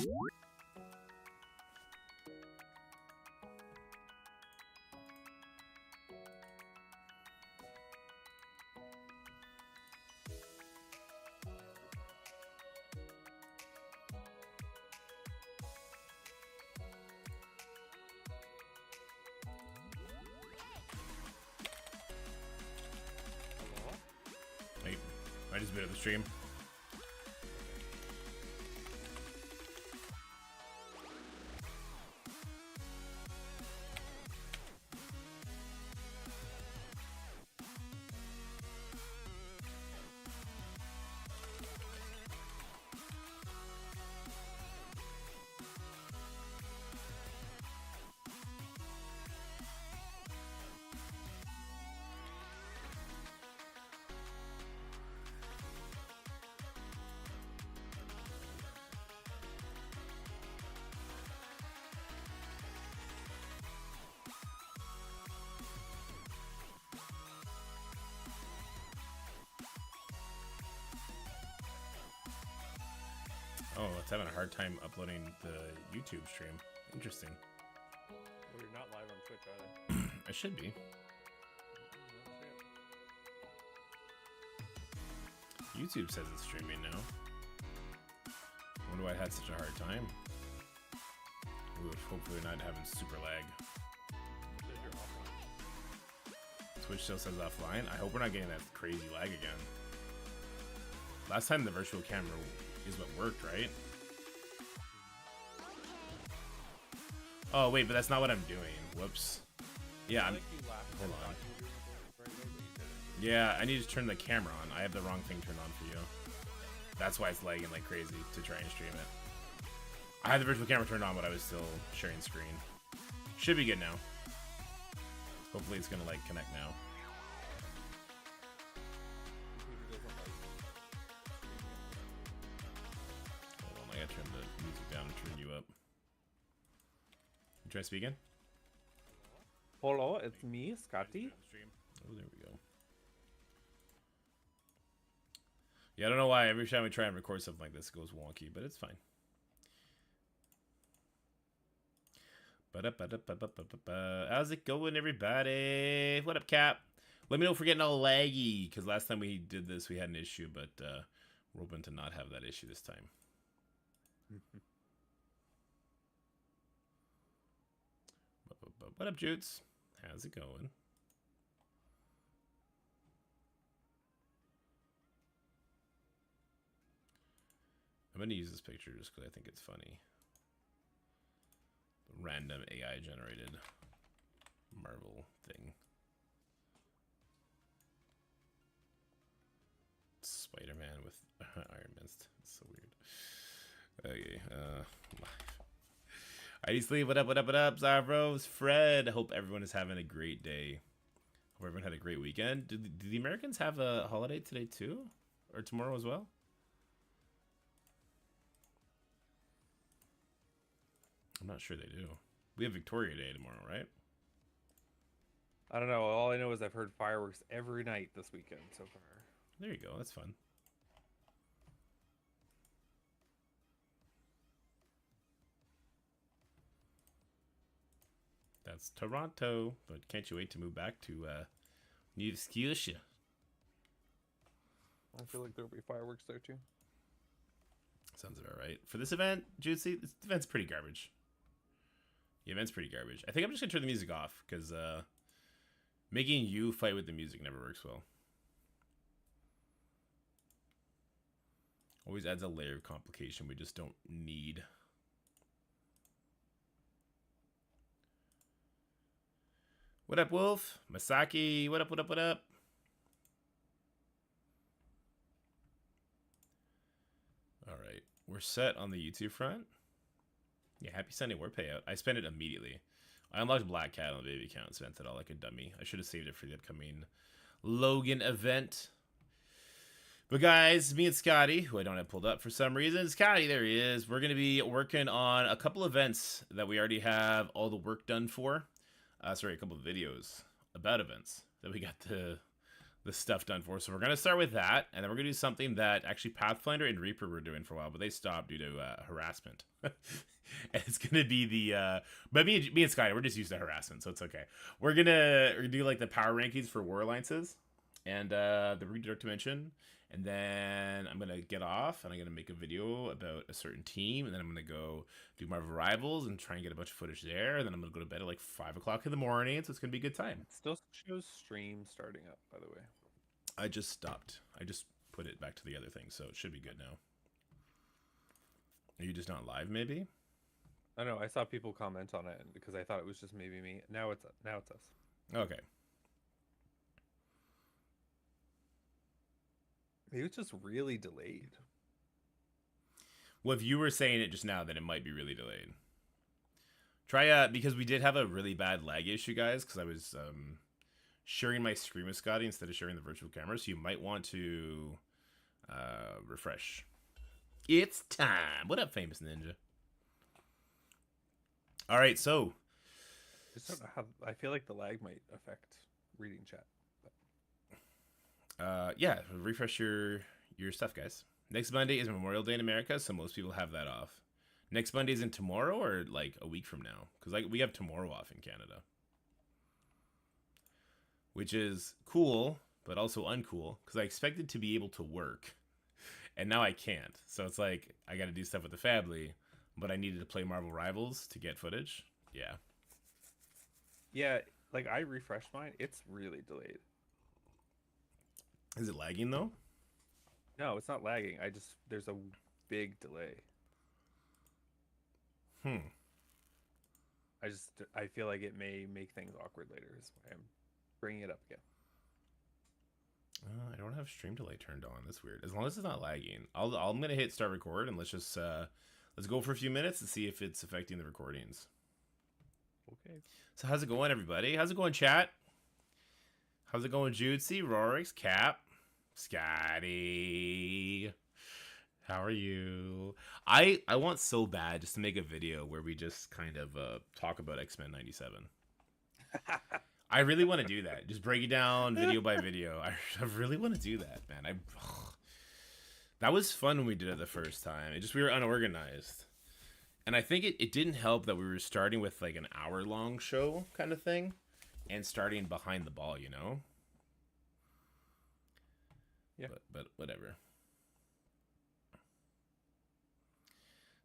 Wait, I just muted the stream. Oh, it's having a hard time uploading the YouTube stream. Interesting. Well, you're not live on Twitch, are they? I should be. YouTube says it's streaming now. Wonder why I had such a hard time. Ooh, hopefully not having super lag. It says you're offline. Twitch still says offline. I hope we're not getting that crazy lag again. Last time the virtual camera is what worked, right? Oh wait, but that's not what I'm doing. Whoops. Yeah, I'm. Hold on. Yeah, I need to turn the camera on. I have the wrong thing turned on for you. That's why it's lagging like crazy to try and stream it. I had the virtual camera turned on, but I was still sharing screen. Should be good now. Hopefully it's gonna like connect now. Hold on, I gotta turn the music down and turn you up. You try speaking? Hello, it's me, Scottie. Oh, there we go. Yeah, I don't know why every time we try and record something like this it goes wonky, but it's fine. How's it going, everybody? What up, Cap? Let me know if we're getting all laggy, because last time we did this we had an issue, but we're hoping to not have that issue this time. What up, Jutes? How's it going? I'm going to use this picture just because I think it's funny. The random AI generated Marvel thing. Spider-Man with Iron Mist. It's so weird. Okay, live. ID Sleeve, what up, what up, what up? Zavros, Fred. I hope everyone is having a great day. Hope everyone had a great weekend. Do the Americans have a holiday today too? Or tomorrow as well? I'm not sure they do. We have Victoria Day tomorrow, right? I don't know. All I know is I've heard fireworks every night this weekend so far. There you go. That's fun. That's Toronto. But can't you wait to move back to Nova Scotia? I feel like there'll be fireworks there too. Sounds about right. For this event, Juicy, this event's pretty garbage. The event's pretty garbage. I think I'm just going to turn the music off, because making you fight with the music never works well. Always adds a layer of complication we just don't need. What up, Wolf? Masaki, what up, what up, what up? All right, we're set on the YouTube front. Yeah, happy Sunday war payout. I spent it immediately. I unlocked Black Cat on the baby account and spent it all like a dummy. I should have saved it for the upcoming Logan event. But guys, me and Scottie, who I don't have pulled up for some reason. Scottie, there he is. We're going to be working on a couple events that we already have all the work done for. Sorry, a couple of videos about events that we got the the stuff done for. So we're gonna start with that, and then we're gonna do something that actually Pathfinder and Reaper were doing for a while, but they stopped due to harassment. And it's gonna be the but me and Scottie, we're just used to harassment, so it's okay. We're gonna do like the power rankings for war alliances and the redirect dimension, and then I'm gonna get off and I'm gonna make a video about a certain team, and then I'm gonna go do Marvel Rivals and try and get a bunch of footage there, and then I'm gonna go to bed at like 5 o'clock in the morning, so it's gonna be a good time. It still shows stream starting up, by the way. I just stopped. I just put it back to the other thing, so it should be good now. Are you just not live, maybe? I know. I saw people comment on it because I thought it was just maybe me. Now it's us. Okay. Maybe it's just really delayed. Well, if you were saying it just now, then it might be really delayed. Try because we did have a really bad lag issue, guys, because I was sharing my screen with Scottie instead of sharing the virtual camera, so you might want to refresh. It's time. What up, famous ninja? All right, so Just don't know how. I feel like the lag might affect reading chat. yeah, refresh your stuff, guys. Next Monday is Memorial Day in America, so most people have that off. Next Monday isn't tomorrow or like a week from now, because like we have tomorrow off in Canada, which is cool but also uncool because I expected to be able to work, and now I can't. So it's like I got to do stuff with the family, but I needed to play Marvel Rivals to get footage. Yeah. Yeah, like I refreshed mine. It's really delayed. Is it lagging though? No, it's not lagging. There's a big delay. I feel like it may make things awkward later. Is why I'm bringing it up again. I don't have stream delay turned on. That's weird. As long as it's not lagging, I'm gonna hit start record and let's just let's go for a few minutes and see if it's affecting the recordings. Okay. So how's it going, everybody? How's it going, chat? How's it going, Jutesy, Rorix, Cap, Scottie? How are you? I want so bad just to make a video where we just kind of talk about X-Men 97. I really want to do that. Just break it down video by video. I really want to do that, man. That was fun when we did it the first time. We were unorganized. And I think it didn't help that we were starting with like an hour-long show kind of thing and starting behind the ball, you know? Yeah. But whatever.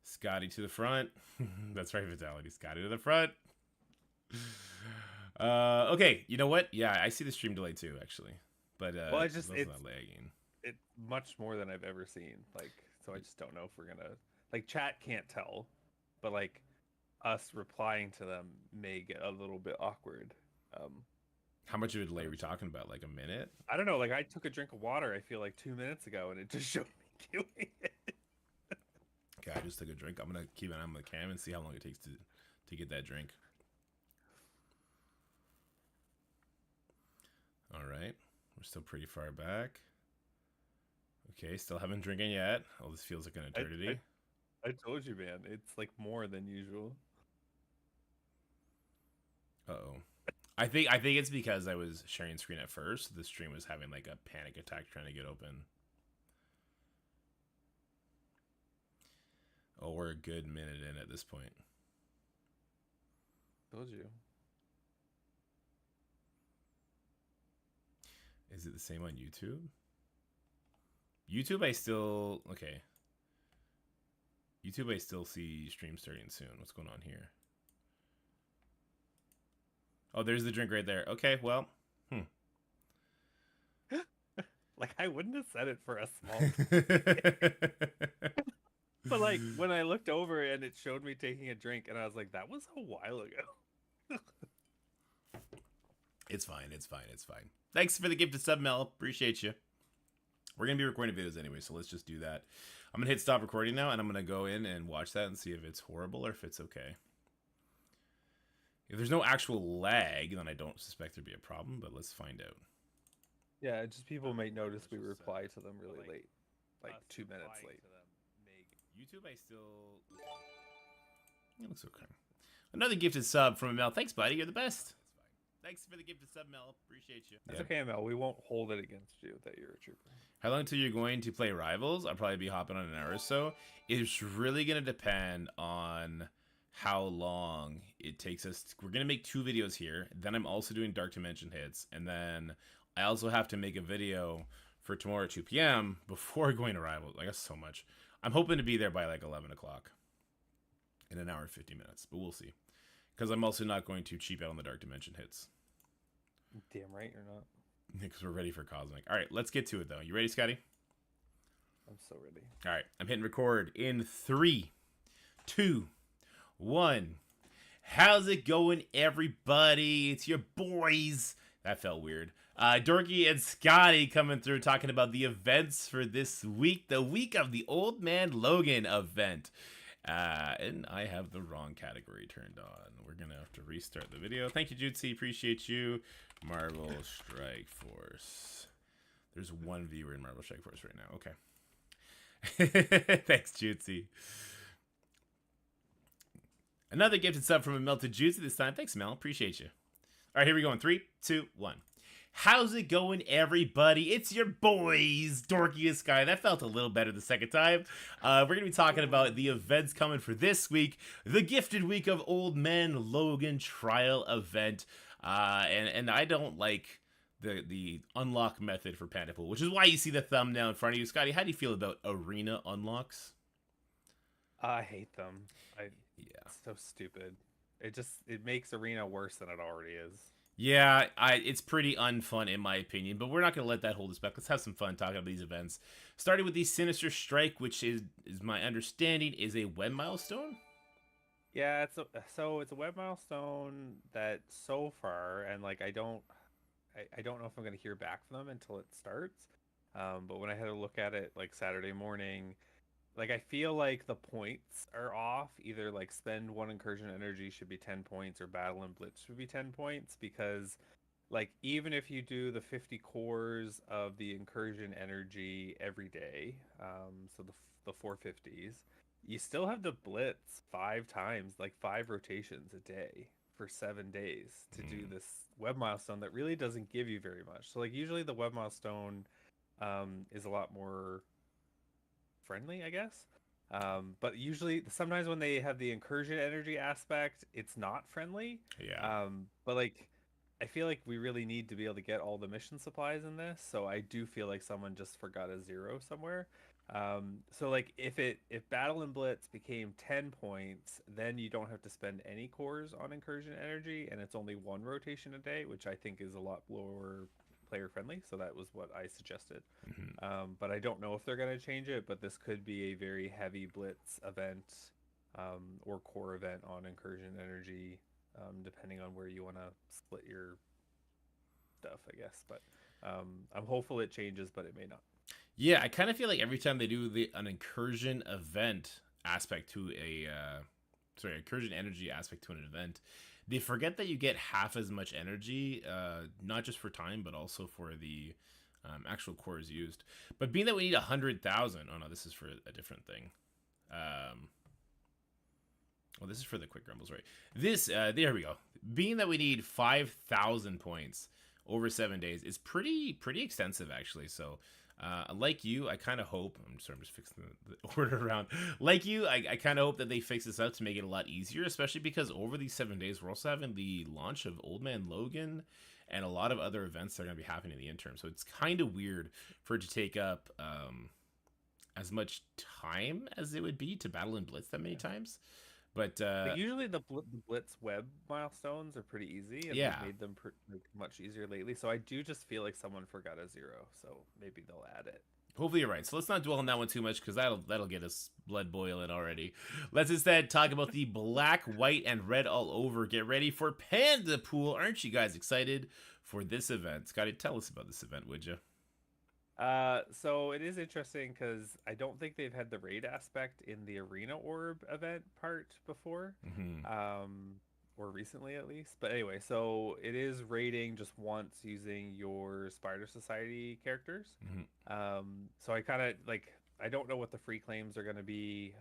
Scottie to the front. That's right, Vitality. Scottie to the front. Okay, you know what? Yeah, I see the stream delay too, actually. But well, it's not lagging. It's much more than I've ever seen. Like, so I just don't know if we're gonna like chat can't tell, but like us replying to them may get a little bit awkward. How much of a delay are we talking about? Like a minute? I don't know. Like I took a drink of water. I feel like 2 minutes ago, and it just showed me doing it. Okay, I just took a drink. I'm gonna keep an eye on the cam and see how long it takes to get that drink. All right, we're still pretty far back. Okay, still haven't drinking yet. Oh, this feels like an eternity. I told you, man. It's like more than usual. Uh-oh. I think it's because I was sharing screen at first. The stream was having like a panic attack trying to get open. Oh, we're a good minute in at this point. Told you. Is it the same on YouTube? YouTube, I still... Okay. YouTube, I still see stream starting soon. What's going on here? Oh, there's the drink right there. Okay, well. Like, I wouldn't have said it for a small... But, like, when I looked over and it showed me taking a drink, and I was like, that was a while ago. It's fine. It's fine. It's fine. Thanks for the gift of sub, Mel. Appreciate you. We're going to be recording videos anyway, so let's just do that. I'm going to hit stop recording now, and I'm going to go in and watch that and see if it's horrible or if it's okay. If there's no actual lag, then I don't suspect there'd be a problem, but let's find out. Yeah, just people might notice we reply to them really late. Like 2 minutes late. YouTube, I still... It looks okay. Another gifted sub from Mel. Thanks, buddy. You're the best. Thanks for the gift of sub, Mel. Appreciate you. That's okay, Mel. We won't hold it against you that you're a trooper. How long till you're going to play Rivals? I'll probably be hopping on an hour or so. It's really going to depend on how long it takes us. We're going to make 2 videos here. Then I'm also doing Dark Dimension hits. And then I also have to make a video for tomorrow at 2 p.m. before going to Rivals. I guess so much. I'm hoping to be there by like 11 o'clock in an hour and 50 minutes. But we'll see. Because I'm also not going to cheap out on the Dark Dimension hits. Damn right you're not. Because we're ready for Cosmic. All right, let's get to it, though. You ready, Scotty? I'm so ready. All right, I'm hitting record in 3, 2, 1. How's it going, everybody? It's your boys. That felt weird. Dorky and Scotty coming through talking about the events for this week. The week of the Old Man Logan event. And I have the wrong category turned on. We're going to have to restart the video. Thank you, Jutsi. Appreciate you. Marvel Strike Force. There's 1 viewer in Marvel Strike Force right now. Okay. Thanks, Jutsi. Another gifted sub from a melted Jutsi this time. Thanks, Mel. Appreciate you. All right, here we go in 3, 2, 1. How's it going, everybody? It's your boys, Dorky and Sky. That felt a little better the second time. We're going to be talking about the events coming for this week. The Gifted Week of Old Man Logan trial event. And I don't like the unlock method for Panda Pool, which is why you see the thumbnail in front of you. Scotty, how do you feel about arena unlocks? I hate them. Yeah. It's so stupid. It makes arena worse than it already is. Yeah, it's pretty unfun in my opinion, but we're not going to let that hold us back. Let's have some fun talking about these events. Starting with the Sinister Strike, which is my understanding is a web milestone. Yeah, it's a web milestone that so far, and like I don't know if I'm going to hear back from them until it starts. But when I had a look at it like Saturday morning, like I feel like the points are off. Either like spend 1 incursion energy should be 10 points, or battle and blitz should be 10 points, because like even if you do the 50 cores of the incursion energy every day, so the 450s, you still have to blitz 5 times, like 5 rotations a day for 7 days to do this web milestone that really doesn't give you very much. So like usually the web milestone is a lot more friendly, I guess. But usually sometimes when they have the incursion energy aspect, it's not friendly. Yeah. But like I feel like we really need to be able to get all the mission supplies in this, so I do feel like someone just forgot a 0 somewhere. So like if battle and blitz became 10 points, then you don't have to spend any cores on incursion energy, and it's only 1 rotation a day, which I think is a lot lower player friendly. So that was what I suggested. But I don't know if they're going to change it, but this could be a very heavy blitz event, or core event on incursion energy, depending on where you want to split your stuff, I guess. But I'm hopeful it changes, but it may not. Yeah, I kind of feel like every time they do an incursion event aspect to incursion energy aspect to an event, they forget that you get half as much energy, not just for time, but also for the actual cores used. But being that we need 100,000, oh no, this is for a different thing. Well, this is for the quick rumbles, right? There we go. Being that we need 5,000 points over 7 days is pretty extensive, actually. So, like you, I kind of hope. I'm just fixing the order around. Like you, I kind of hope that they fix this out to make it a lot easier, especially because over these 7 days, we're also having the launch of Old Man Logan and a lot of other events that are going to be happening in the interim. So it's kind of weird for it to take up as much time as it would be to battle and blitz that many times. But usually the blitz web milestones are pretty easy, and yeah, they've made them much easier lately. So I do just feel like someone forgot a 0, so maybe they'll add it. Hopefully you're right. So let's not dwell on that one too much, because that'll get us blood boiling already. Let's instead talk about the black, white, and red all over. Get ready for Panda Pool. Aren't you guys excited for this event? Scotty, tell us about this event, would you? So it is interesting because I don't think they've had the raid aspect in the arena orb event part before, or recently at least. But anyway, so it is raiding just once using your Spider Society characters. So I kind of like, I don't know what the free claims are going to be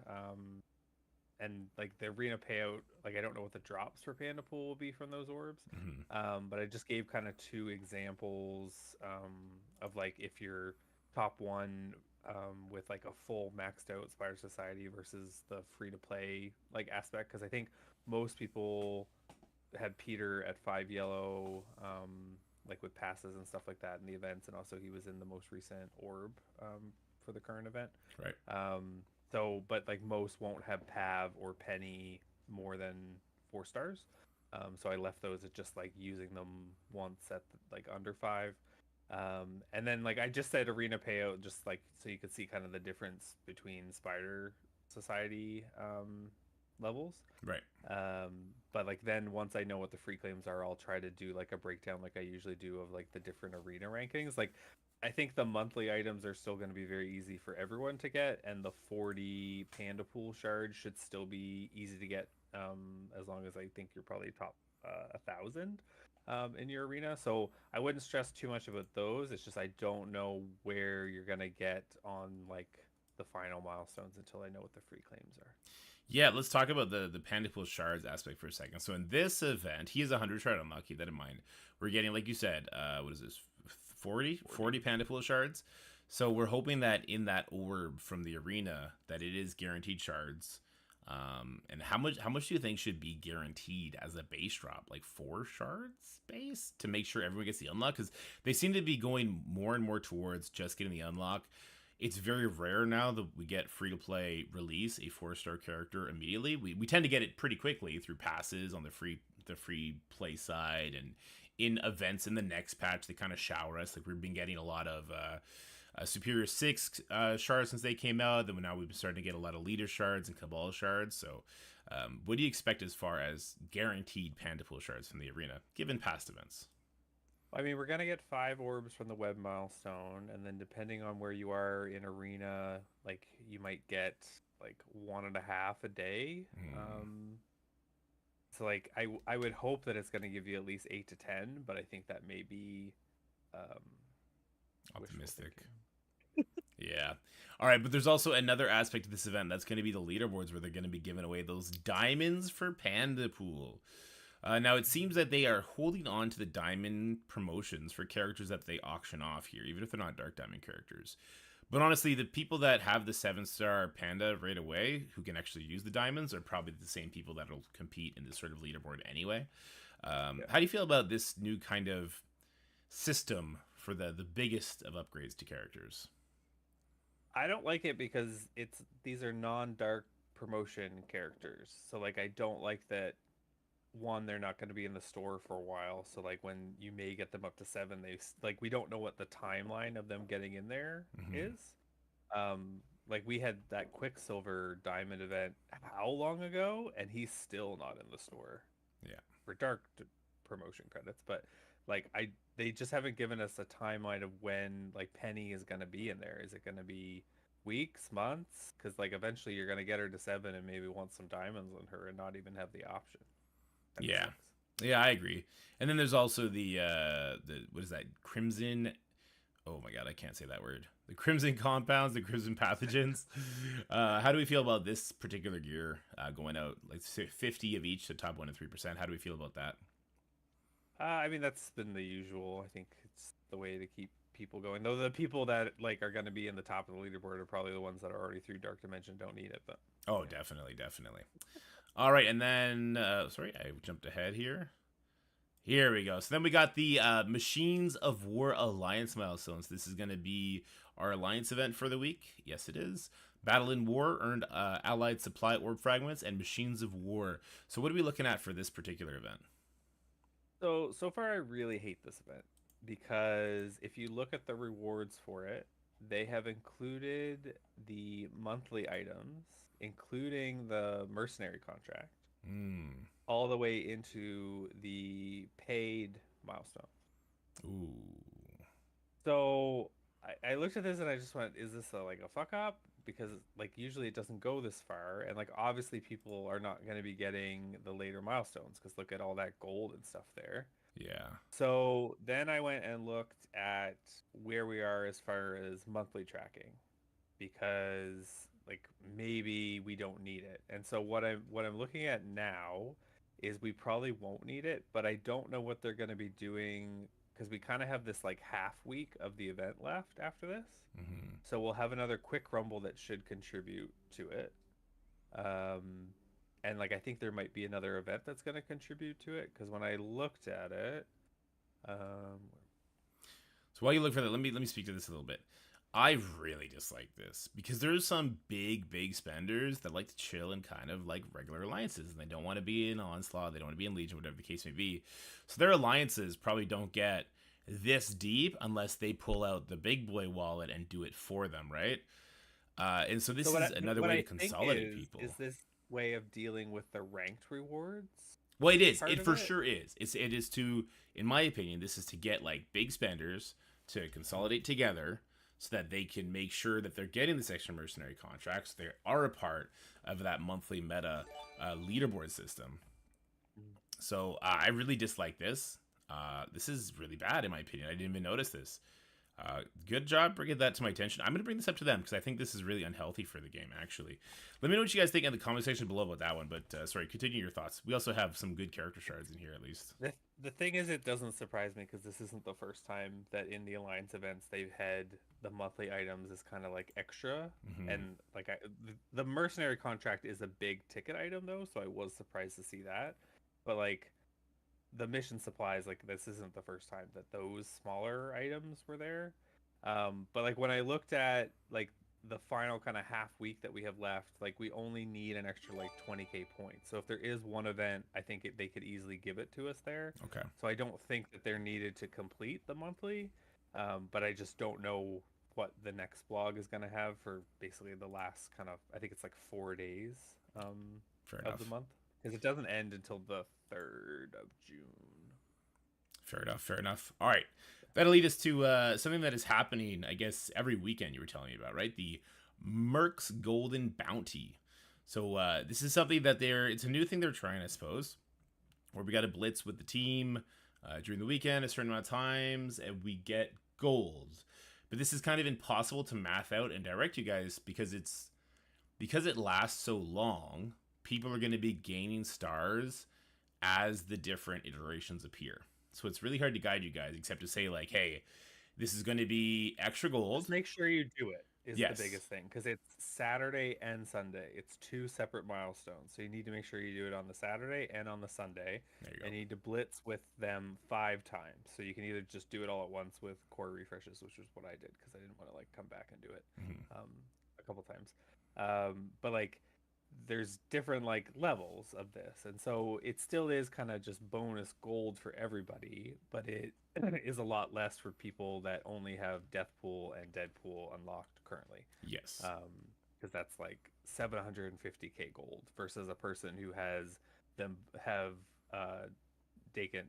and like the arena payout, like I don't know what the drops for Panda Pool will be from those orbs. Hmm. But I just gave kind of two examples of like if you're top one with like a full maxed out Spire Society versus the free to play like aspect, because I think most people had Peter at 5 yellow, like with passes and stuff like that in the events, and also he was in the most recent orb for the current event. Right. So, but like most won't have Pav or Penny more than 4 stars. So I left those at just like using them once at like under 5. And then like I just said arena payout just like so you could see kind of the difference between Spider Society levels. Right. But like then once I know what the free claims are, I'll try to do like a breakdown like I usually do of like the different arena rankings. Like I think the monthly items are still going to be very easy for everyone to get, and the 40 Panda Pool shards should still be easy to get, as long as I think you're probably top 1,000 in your arena. So I wouldn't stress too much about those. It's just I don't know where you're going to get on like the final milestones until I know what the free claims are. Yeah, let's talk about the Panda Pool shards aspect for a second. So in this event, he is 100 shard unlock. Keep that in mind. We're getting, like you said, what is this? 40 Panda Pool shards. So we're hoping that in that orb from the arena that it is guaranteed shards. And how much do you think should be guaranteed as a base drop? Like 4 shards base to make sure everyone gets the unlock? Because they seem to be going more and more towards just getting the unlock. It's very rare now that we get free to play release a 4-star character immediately. We tend to get it pretty quickly through passes on the free play side and in events in the next patch. They kind of shower us. Like we've been getting a lot of Superior 6 shards since they came out. Then now we've been starting to get a lot of Leader shards and Cabal shards. So what do you expect as far as guaranteed Panda Pool shards from the arena, given past events? I mean, we're gonna get 5 orbs from the web milestone, and then depending on where you are in arena, like you might get like 1.5 a day. Mm, So like I would hope that it's gonna give you at least 8 to 10, but I think that may be um, wishful optimistic. thinking. Yeah. All right, but there's also another aspect of this event that's going to be the leaderboards where they're going to be giving away those diamonds for Panda Pool. Now, it seems that they are holding on to the diamond promotions for characters that they auction off here, even if they're not Dark Diamond characters. But honestly, the people that have the 7-star Panda right away, who can actually use the diamonds, are probably the same people that'll compete in this sort of leaderboard anyway. Yeah. How do you feel about this new kind of system for the biggest of upgrades to characters? I don't like it because these are non-dark promotion characters. So like I don't like that one, they're not going to be in the store for a while. So like when you may get them up to 7, they like we don't know what the timeline of them getting in there Hmm. is. Like we had that Quicksilver Diamond event how long ago, and he's still not in the store Yeah. for promotion credits. But like they just haven't given us a timeline of when like Penny is going to be in there. Is it going to be weeks, months? Because like eventually you're going to get her to 7 and maybe want some diamonds on her and not even have the option. Kind of Yeah. sucks. Yeah, I agree. And then there's also the what is that? Crimson. Oh my god, I can't say that word. The crimson compounds, the crimson pathogens. How do we feel about this particular gear going out? Like say 50 of each, the top 1 and 3%. How do we feel about that? I mean, that's been the usual. I think it's the way to keep people going. Though the people that like are going to be in the top of the leaderboard are probably the ones that are already through Dark Dimension, don't need it. But Oh, yeah. definitely, definitely. All right, and then sorry, I jumped ahead here. Here we go. So then we got the Machines of War Alliance milestones. This is going to be our Alliance event for the week. Yes, it is. Battle in War earned Allied Supply Orb Fragments and Machines of War. So what are we looking at for this particular event? So far, I really hate this event because if you look at the rewards for it, they have included the monthly items, including the mercenary contract, Hmm. all the way into the paid milestone. Ooh. So I looked at this and I just went, is this like a fuck up? Because like usually it doesn't go this far, and like obviously people are not going to be getting the later milestones because look at all that gold and stuff there. Yeah. So then I went and looked at where we are as far as monthly tracking because like maybe we don't need it. And so what I'm looking at now is we probably won't need it, but I don't know what they're going to be doing because we kind of have this like half week of the event left after this. Hmm. So we'll have another quick rumble that should contribute to it. Um, and like I think there might be another event that's going to contribute to it because when I looked at it, um, So while you look for that, let me speak to this a little bit. I really dislike this because there's some big spenders that like to chill in kind of like regular alliances, and they don't want to be in Onslaught, they don't want to be in Legion, whatever the case may be. So their alliances probably don't get this deep unless they pull out the big boy wallet and do it for them, right? And so this so what is another what way to I think consolidate is people. this way of dealing with the ranked rewards Well, it is. part It of for it. sure is. It is to, in my opinion, this is to get like big spenders to consolidate together so that they can make sure that they're getting this extra mercenary contracts. They are a part of that monthly meta leaderboard system. Mm. So I really dislike this. This is really bad in my opinion. I didn't even notice this. Good job bringing that to my attention. I'm going to bring this up to them because I think this is really unhealthy for the game, actually. Let me know what you guys think in the comment section below about that one. But sorry, continue your thoughts. We also have some good character shards in here, at least. The thing is, it doesn't surprise me because this isn't the first time that in the alliance events they've had the monthly items as kind of like extra, Hmm. and like the mercenary contract is a big ticket item though, so I was surprised to see that. But like the mission supplies, like this isn't the first time that those smaller items were there. But like when I looked at like the final kind of half week that we have left, like we only need an extra like 20k points. So if there is one event, I think they could easily give it to us there. Okay. So I don't think that they're needed to complete the monthly, but I just don't know what the next blog is going to have for basically the last kind of, I think it's like 4 days Fair of the enough. month because it doesn't end until the 3rd of June. Fair enough. Fair enough. All right. That'll lead us to something that is happening, I guess, every weekend you were telling me about, right? The Mercs Golden Bounty. So this is something that it's a new thing they're trying, I suppose, where we got to blitz with the team during the weekend a certain amount of times, and we get gold. But this is kind of impossible to math out and direct you guys because it lasts so long. People are going to be gaining stars as the different iterations appear. So it's really hard to guide you guys, except to say like, hey, this is going to be extra gold. Just make sure you do it is the Yes. biggest thing because it's Saturday and Sunday. It's two separate milestones. So you need to make sure you do it on the Saturday and on the Sunday. There you go. And you need to blitz with them 5 times. So you can either just do it all at once with core refreshes, which is what I did because I didn't want to like come back and do it Hmm. a couple times. But like there's different like levels of this, and so it still is kind of just bonus gold for everybody, but it is a lot less for people that only have Deathpool and Deadpool unlocked currently. Yes. Because that's like 750k gold versus a person who has them have Dakin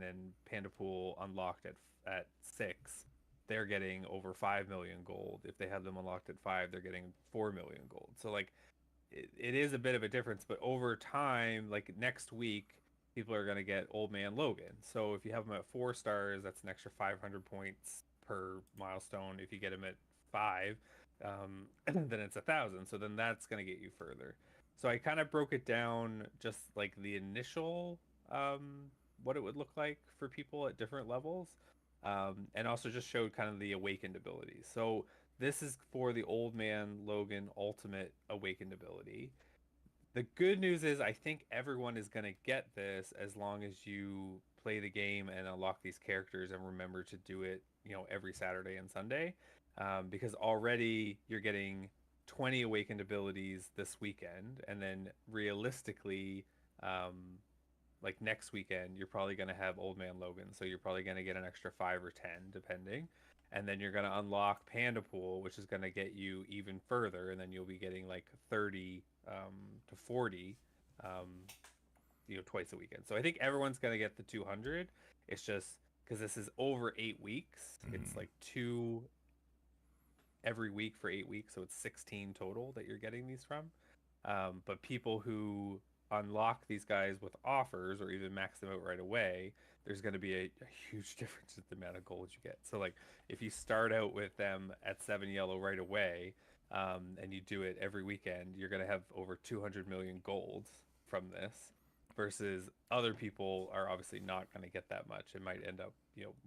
and Panda Pool unlocked at 6. They're getting over 5 million gold. If they have them unlocked at 5, they're getting 4 million gold. So like it is a bit of a difference, but over time, like next week, people are going to get Old Man Logan. So if you have him at 4 stars, that's an extra 500 points per milestone. If you get him at 5, then it's 1,000. So then that's going to get you further. So I kind of broke it down just like the initial what it would look like for people at different levels, and also just showed kind of the awakened abilities. So this is for the Old Man Logan Ultimate Awakened ability. The good news is I think everyone is going to get this as long as you play the game and unlock these characters and remember to do it, every Saturday and Sunday. Because already you're getting 20 awakened abilities this weekend, and then realistically, like next weekend, you're probably going to have Old Man Logan, so you're probably going to get an extra 5 or 10 depending, and then you're going to unlock Panda Pool, which is going to get you even further, and then you'll be getting like 30 to 40, um, twice a weekend. So I think everyone's going to get the 200. It's just because this is over 8 weeks. It's Hmm. like two every week for 8 weeks, so it's 16 total that you're getting these from. But people who unlock these guys with offers or even max them out right away, there's going to be a huge difference in the amount of gold you get. So like if you start out with them at 7 yellow right away, and you do it every weekend, you're going to have over 200 million gold from this. Versus other people are obviously not going to get that much. It might end up,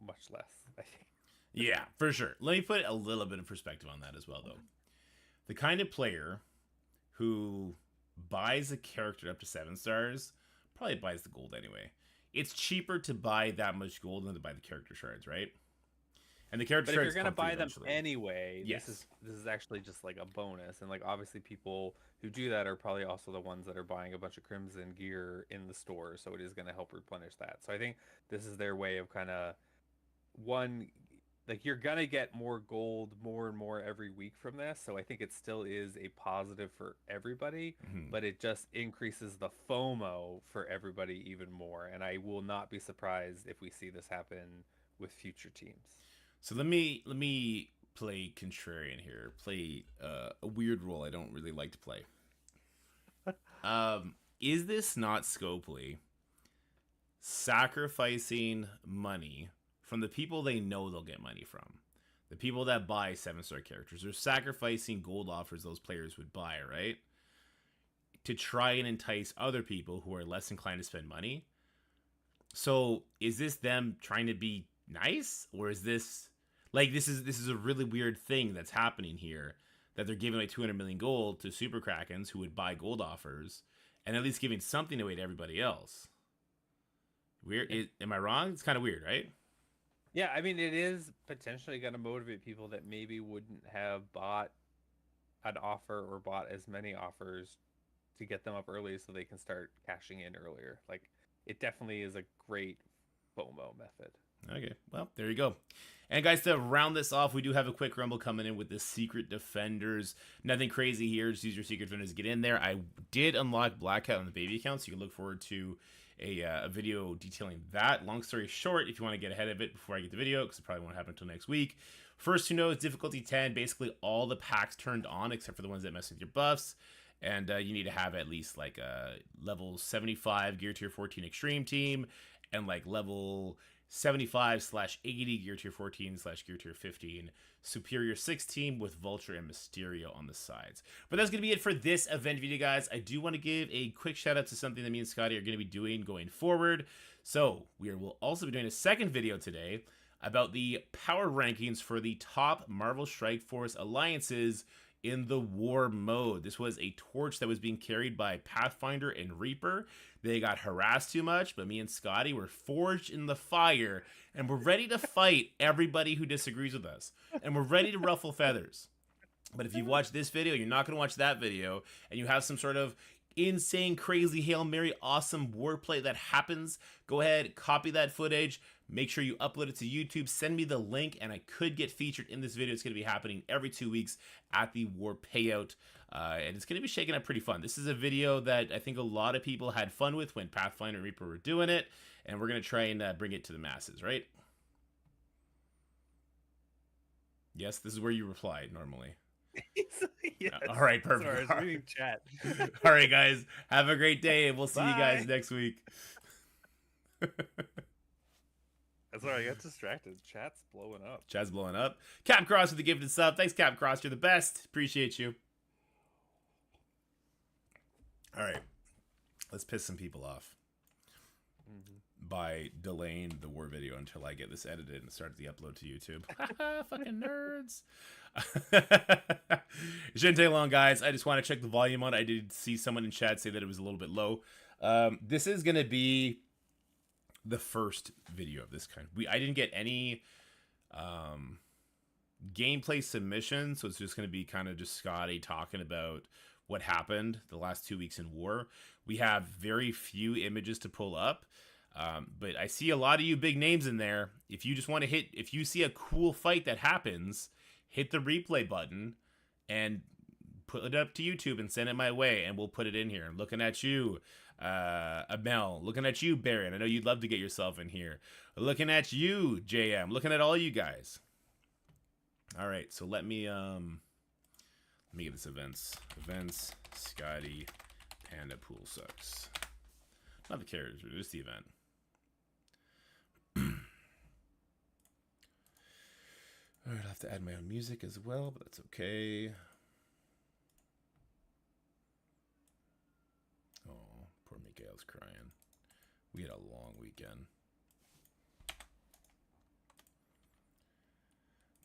much less, I think. Yeah, for sure. Let me put a little bit of perspective on that as well, though. The kind of player who buys a character up to 7 stars probably buys the gold anyway. It's cheaper to buy that much gold than to buy the character shards, right? And the character But if shards you're gonna come free buy them eventually. anyway, Yes. this is actually just like a bonus, and like obviously people who do that are probably also the ones that are buying a bunch of Crimson gear in the store, so it is gonna help replenish that. So I think this is their way of kind of one, like you're gonna get more gold more and more every week from this, so I think it still is a positive for everybody, Mhm. but it just increases the FOMO for everybody even more, and I will not be surprised if we see this happen with future teams. So let me play contrarian here. Play a weird role I don't really like to play. Is this not Scopely sacrificing money from the people they know they'll get money from? The people that buy 7-star characters are sacrificing gold offers those players would buy, right? To try and entice other people who are less inclined to spend money. So is this them trying to be nice, or is this like this is a really weird thing that's happening here, that they're giving away 200 million gold to super krakens who would buy gold offers, and at least giving something away to everybody else? Weird. Am I wrong? It's kind of weird, right? Yeah, I mean, it is potentially going to motivate people that maybe wouldn't have bought an offer or bought as many offers to get them up early so they can start cashing in earlier. Like, it definitely is a great FOMO method. Okay, well, there you go. And guys, to round this off, we do have a quick rumble coming in with the secret defenders. Nothing crazy here. Just use your secret defenders to get in there. I did unlock Black Hat on the baby account, so you can look forward to a video detailing that. Long story short, if you want to get ahead of it before I get the video, because it probably won't happen until next week. First, who knows, difficulty 10, basically all the packs turned on except for the ones that mess with your buffs. And you need to have at least like a level 75 gear tier 14 extreme team and like level 75/80 gear tier 14/gear tier 15 superior 6 team with Vulture and Mysterio on the sides. But that's going to be it for this event video, guys. I do want to give a quick shout out to something that me and Scottie are going to be doing going forward. So we will also be doing a second video today about the power rankings for the top Marvel Strike Force alliances in the war mode. This was a torch that was being carried by Pathfinder and Reaper. They got harassed too much, but me and Scottie were forged in the fire, and we're ready to fight everybody who disagrees with us. And we're ready to ruffle feathers. But if you've watched this video, you're not going to watch that video, and you have some sort of insane, crazy, Hail Mary, awesome wordplay that happens, go ahead, copy that footage, make sure you upload it to YouTube, send me the link, and I could get featured in this video. It's going to be happening every 2 weeks at the War Payout, and it's going to be shaking up pretty fun. This is a video that I think a lot of people had fun with when Pathfinder and Reaper were doing it, and we're going to try and bring it to the masses, right? Yes, this is where you reply normally. Yes. All right, perfect. Sorry, I was reading chat. All right, guys. Have a great day, and we'll see you guys Bye. next week. Sorry, I got distracted. Chat's blowing up. Chat's blowing up. Cap Cross with the gifted sub. Thanks, Cap Cross. You're the best. Appreciate you. All right. Let's piss some people off by delaying the war video until I get this edited and start the upload to YouTube. Fucking nerds. It shouldn't take long, guys. I just want to check the volume on it. I did see someone in chat say that it was a little bit low. This is going to be the first video of this kind. I didn't get any gameplay submissions, so it's just going to be kind of just Scottie talking about what happened the last 2 weeks in war. We have very few images to pull up, but I see a lot of you big names in there. If you just want to if you see a cool fight that happens, hit the replay button and put it up to YouTube and send it my way, and we'll put it in here. I'm looking at you, Amel. Looking at you, Baron. I know you'd love to get yourself in here. Looking at you, JM. Looking at all you guys. All right, so let me get this events. Events, Scottie, Panda pool sucks. Not the characters, just the event. All right, I'll have to add my own music as well, but that's okay. Poor Mikael's crying. We had a long weekend.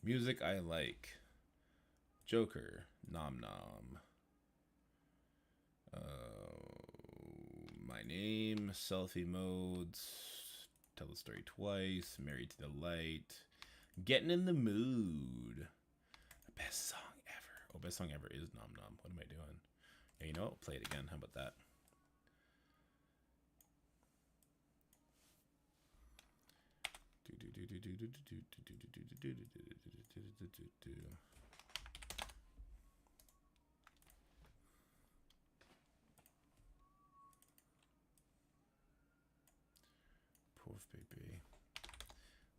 Music I like. Joker. Nom Nom. My Name. Selfie Modes. Tell the Story Twice. Married to the Light. Getting in the Mood. Best song ever. Oh, best song ever is Nom Nom. What am I doing? Yeah, you know what? Play it again. How about that? Poor baby.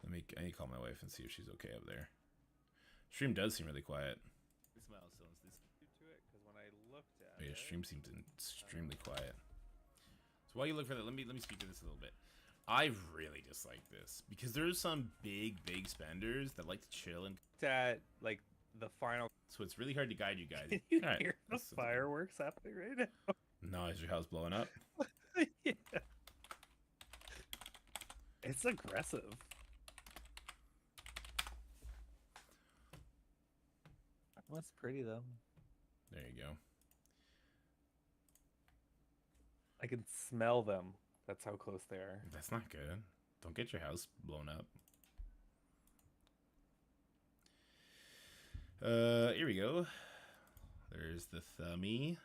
I need to call my wife and see if she's okay up there. Stream does seem really quiet. This milestones this to it because when I looked at Yeah, stream seems extremely quiet. So while you look for that, let me speak to this a little bit. I really dislike this because there's some big spenders that like to chill and at like the final. so it's really hard to guide you guys. You All right, hear the fireworks happening right now? No, is your house blowing up? Yeah. It's aggressive. That's pretty though. There you go. I can smell them. That's how close they are. That's not good. Don't get your house blown up. Here we go. There's the thummy.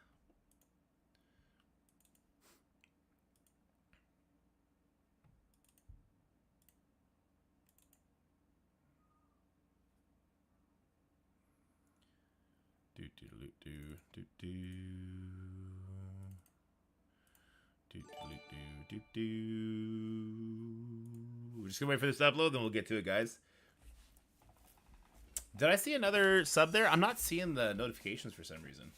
We're just gonna wait for this to upload, then we'll get to it, guys. Did I see another sub there? I'm not seeing the notifications for some reason.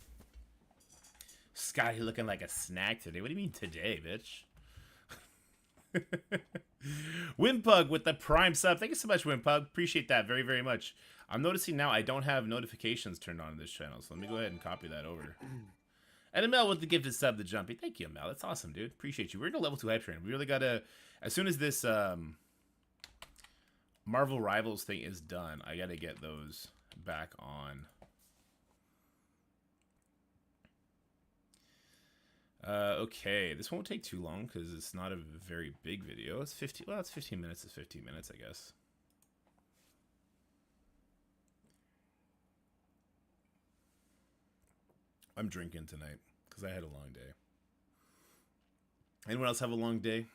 Scottie looking like a snack today. What do you mean today, bitch? Wimpug with the prime sub. Thank you so much, Wimpug. Appreciate that very, very much. I'm noticing now I don't have notifications turned on in this channel, so let me go ahead and copy that over. And Amel with the gifted sub to Jumpy. Thank you, Amel. That's awesome, dude. Appreciate you. We're in a level 2 hype train. We really gotta, as soon as this Marvel Rivals thing is done, I gotta get those back on. Okay, this won't take too long because it's not a very big video. It's 15. Well, it's 15 minutes. It's 15 minutes, I guess. I'm drinking tonight because I had a long day. Anyone else have a long day?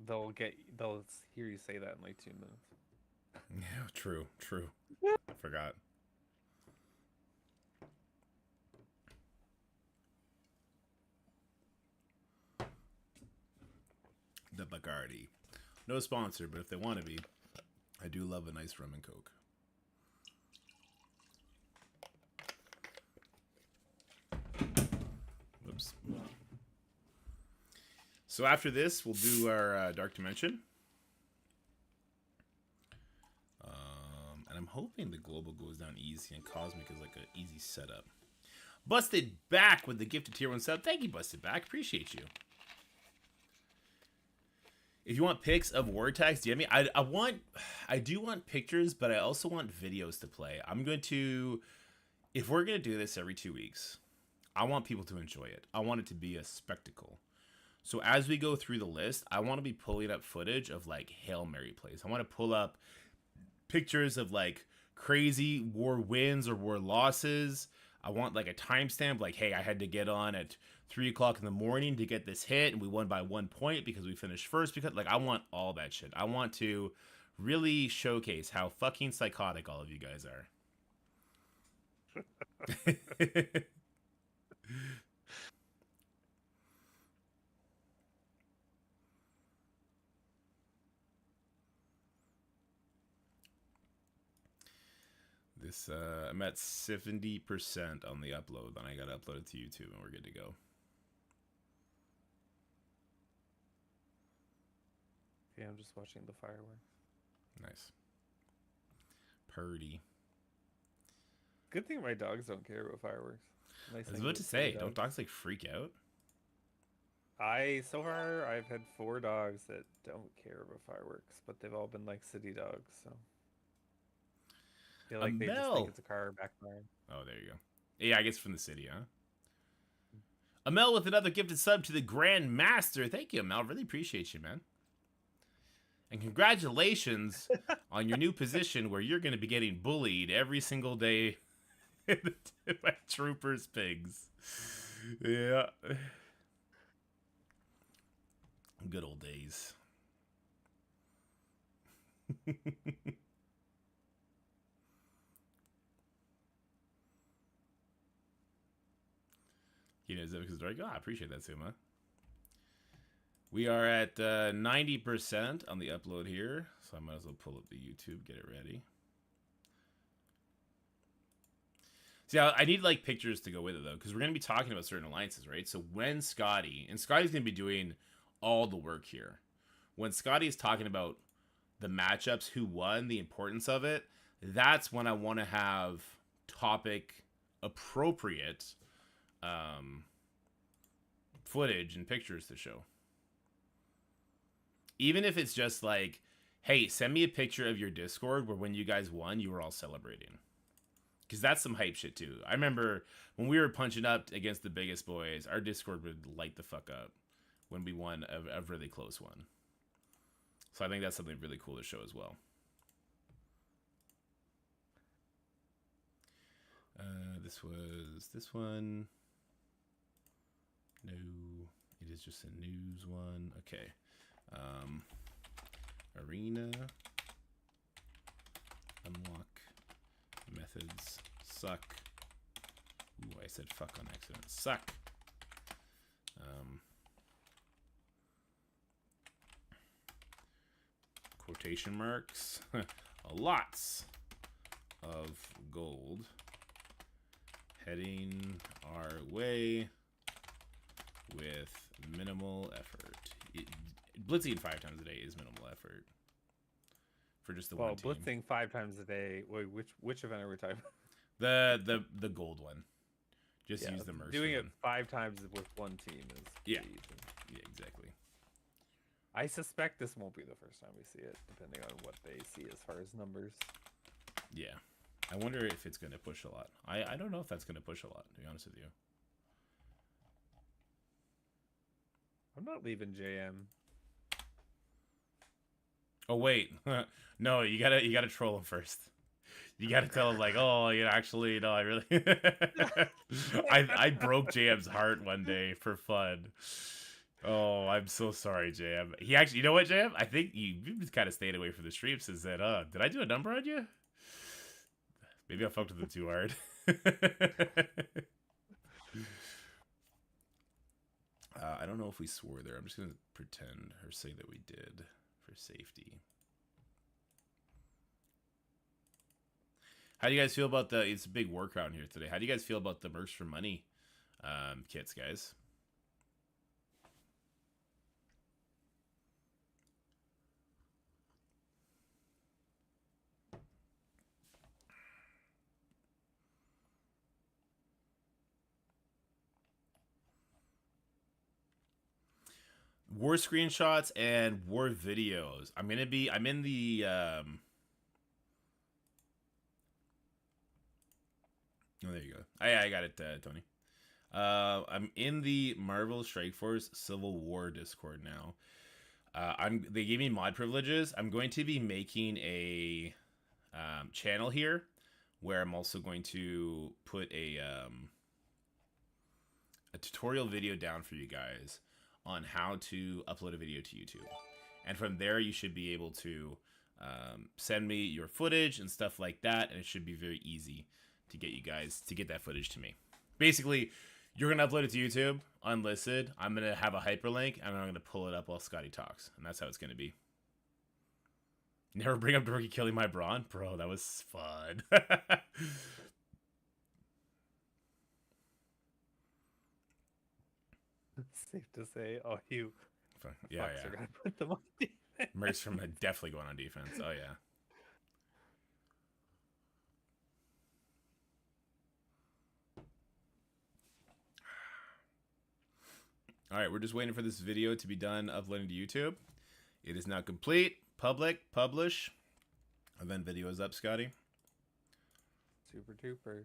They'll hear you say that in like 2 minutes. Yeah, true. I forgot. The Bacardi. No sponsor, but if they want to be, I do love a nice rum and coke. Whoops. So after this, we'll do our Dark Dimension. And I'm hoping the global goes down easy and Cosmic is like an easy setup. Busted Back with the gifted tier 1 sub. Thank you, Busted Back. Appreciate you. If you want pics of word tags, DM me. I do want pictures, but I also want videos to play. I'm going to, if we're going to do this every 2 weeks, I want people to enjoy it. I want it to be a spectacle. So as we go through the list, I want to be pulling up footage of like Hail Mary plays. I want to pull up pictures of like crazy war wins or war losses. I want like a timestamp, like, hey, I had to get on at 3 o'clock in the morning to get this hit, and we won by 1 point because we finished first. Because like, I want all that shit. I want to really showcase how fucking psychotic all of you guys are. This I'm at 70% on the upload, then I gotta upload it to YouTube and we're good to go. Yeah, I'm just watching the fireworks. Nice. Purdy. Good thing my dogs don't care about fireworks. Nice I was thing about to for the say, don't dogs like freak out? So far I've had 4 dogs that don't care about fireworks, but they've all been like city dogs, so I feel A like they just think Mel. it's a car backfiring. Oh, there you go. Yeah, I guess from the city, huh? Amel with another gifted sub to the Grand Master. Thank you, Amel. Really appreciate you, man. And congratulations on your new position where you're going to be getting bullied every single day by troopers pigs. Yeah. Good old days. You know, Zivix Dork. Oh, I appreciate that, Suma. We are at 90% on the upload here, so I might as well pull up the YouTube, get it ready. See, I need like pictures to go with it though, because we're gonna be talking about certain alliances, right? So when Scotty's gonna be doing all the work here. When Scotty is talking about the matchups, who won, the importance of it, that's when I want to have topic appropriate footage and pictures to show. Even if it's just like, hey, send me a picture of your Discord where when you guys won, you were all celebrating. Because that's some hype shit too. I remember when we were punching up against the biggest boys, our Discord would light the fuck up when we won a really close one. So I think that's something really cool to show as well. This was this one. No, it is just a news one. Okay. Arena. Unlock. Methods. Suck. Ooh, I said fuck on accident. Suck. Quotation marks. Lots of gold heading our way with minimal effort. Blitzing 5 times a day is minimal effort for just the one team. Blitzing 5 times a day. Wait, which event are we talking about? The gold one. Just use the Mercs. Doing it 5 times with one team is yeah. easy. Yeah, exactly. I suspect this won't be the first time we see it, depending on what they see as far as numbers. Yeah. I wonder if it's going to push a lot. I don't know if that's going to push a lot, to be honest with you. I'm not leaving JM. Oh wait, no, you gotta troll him first. You gotta tell him like, oh, you know, actually, no, I really, I broke JM's heart one day for fun. Oh, I'm so sorry, JM. He actually, you know what, JM? I think you kind of stayed away from the stream since then. Did I do a number on you? Maybe I fucked with him too hard. I don't know if we swore there. I'm just gonna pretend or say that we did for safety. How do you guys feel about it's a big workout here today. How do you guys feel about the Mercs for Money kits, guys? War screenshots and war videos. I'm in the oh, there you go. I got it, Tony. I'm in the Marvel Strike Force Civil War Discord now. They gave me mod privileges. I'm going to be making a channel here where I'm also going to put a tutorial video down for you guys on how to upload a video to YouTube. And from there, you should be able to send me your footage and stuff like that, and it should be very easy to get you guys to get that footage to me. Basically, you're going to upload it to YouTube, unlisted. I'm going to have a hyperlink, and I'm going to pull it up while Scottie talks, and that's how it's going to be. Never bring up Dorky killing my brawn? Bro, that was fun. Safe to say, you yeah, are gonna put them on defense. Mercs from definitely going on defense. Oh yeah. right, we're just waiting for this video to be done uploading to YouTube. It is now complete. Public, publish. Event video is up, Scotty. Super duper.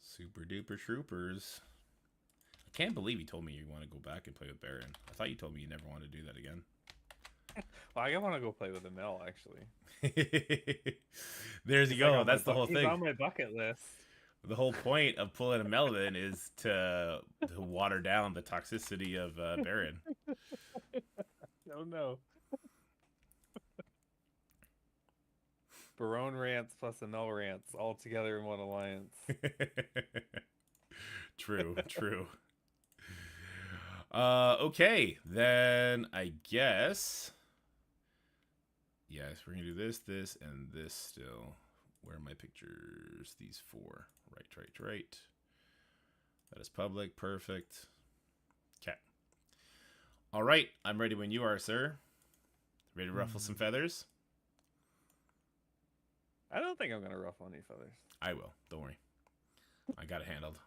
Super duper troopers. I can't believe you told me you want to go back and play with Baron. I thought you told me you never want to do that again. Well, I want to go play with Emil, actually. There's you go. That's the whole He's thing. on my bucket list. The whole point of pulling a Melvin is to water down the toxicity of Baron. No. Barone rants plus Emil rants all together in one alliance. True. Okay, then I guess. Yes, we're gonna do this, and this still. Where are my pictures? These 4. Right. That is public. Perfect. Okay. All right, I'm ready when you are, sir. Ready to ruffle some feathers? I don't think I'm gonna ruffle any feathers. I will. Don't worry. I got it handled.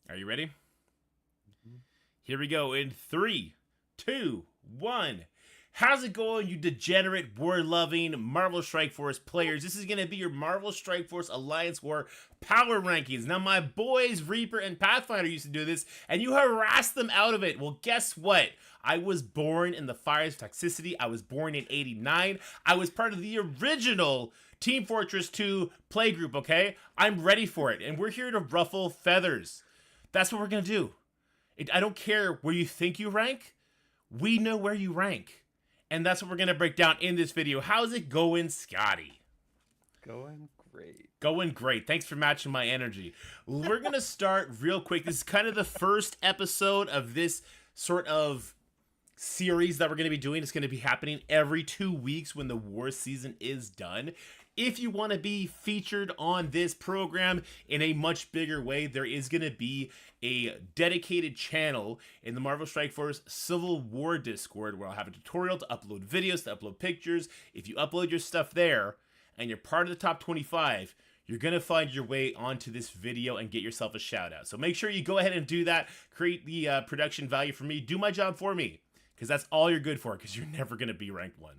Are you ready? Here we go in 3, 2, 1. How's it going, you degenerate, war-loving Marvel Strike Force players? This is going to be your Marvel Strike Force Alliance War Power Rankings. Now, my boys, Reaper and Pathfinder, used to do this, and you harassed them out of it. Well, guess what? I was born in the fires of toxicity. I was born in '89. I was part of the original Team Fortress 2 playgroup, okay? I'm ready for it, and we're here to ruffle feathers. That's what we're going to do. I don't care where you think you rank. We know where you rank. And that's what we're going to break down in this video. How's it going, Scotty? Going great. Going great. Thanks for matching my energy. We're going to start real quick. This is kind of the first episode of this sort of series that we're going to be doing. It's going to be happening every 2 weeks when the war season is done. If you want to be featured on this program in a much bigger way, there is going to be a dedicated channel in the Marvel Strike Force Civil War Discord where I'll have a tutorial to upload videos, to upload pictures. If you upload your stuff there and you're part of the top 25, you're going to find your way onto this video and get yourself a shout out. So make sure you go ahead and do that. Create the production value for me. Do my job for me, because that's all you're good for, because you're never going to be ranked 1.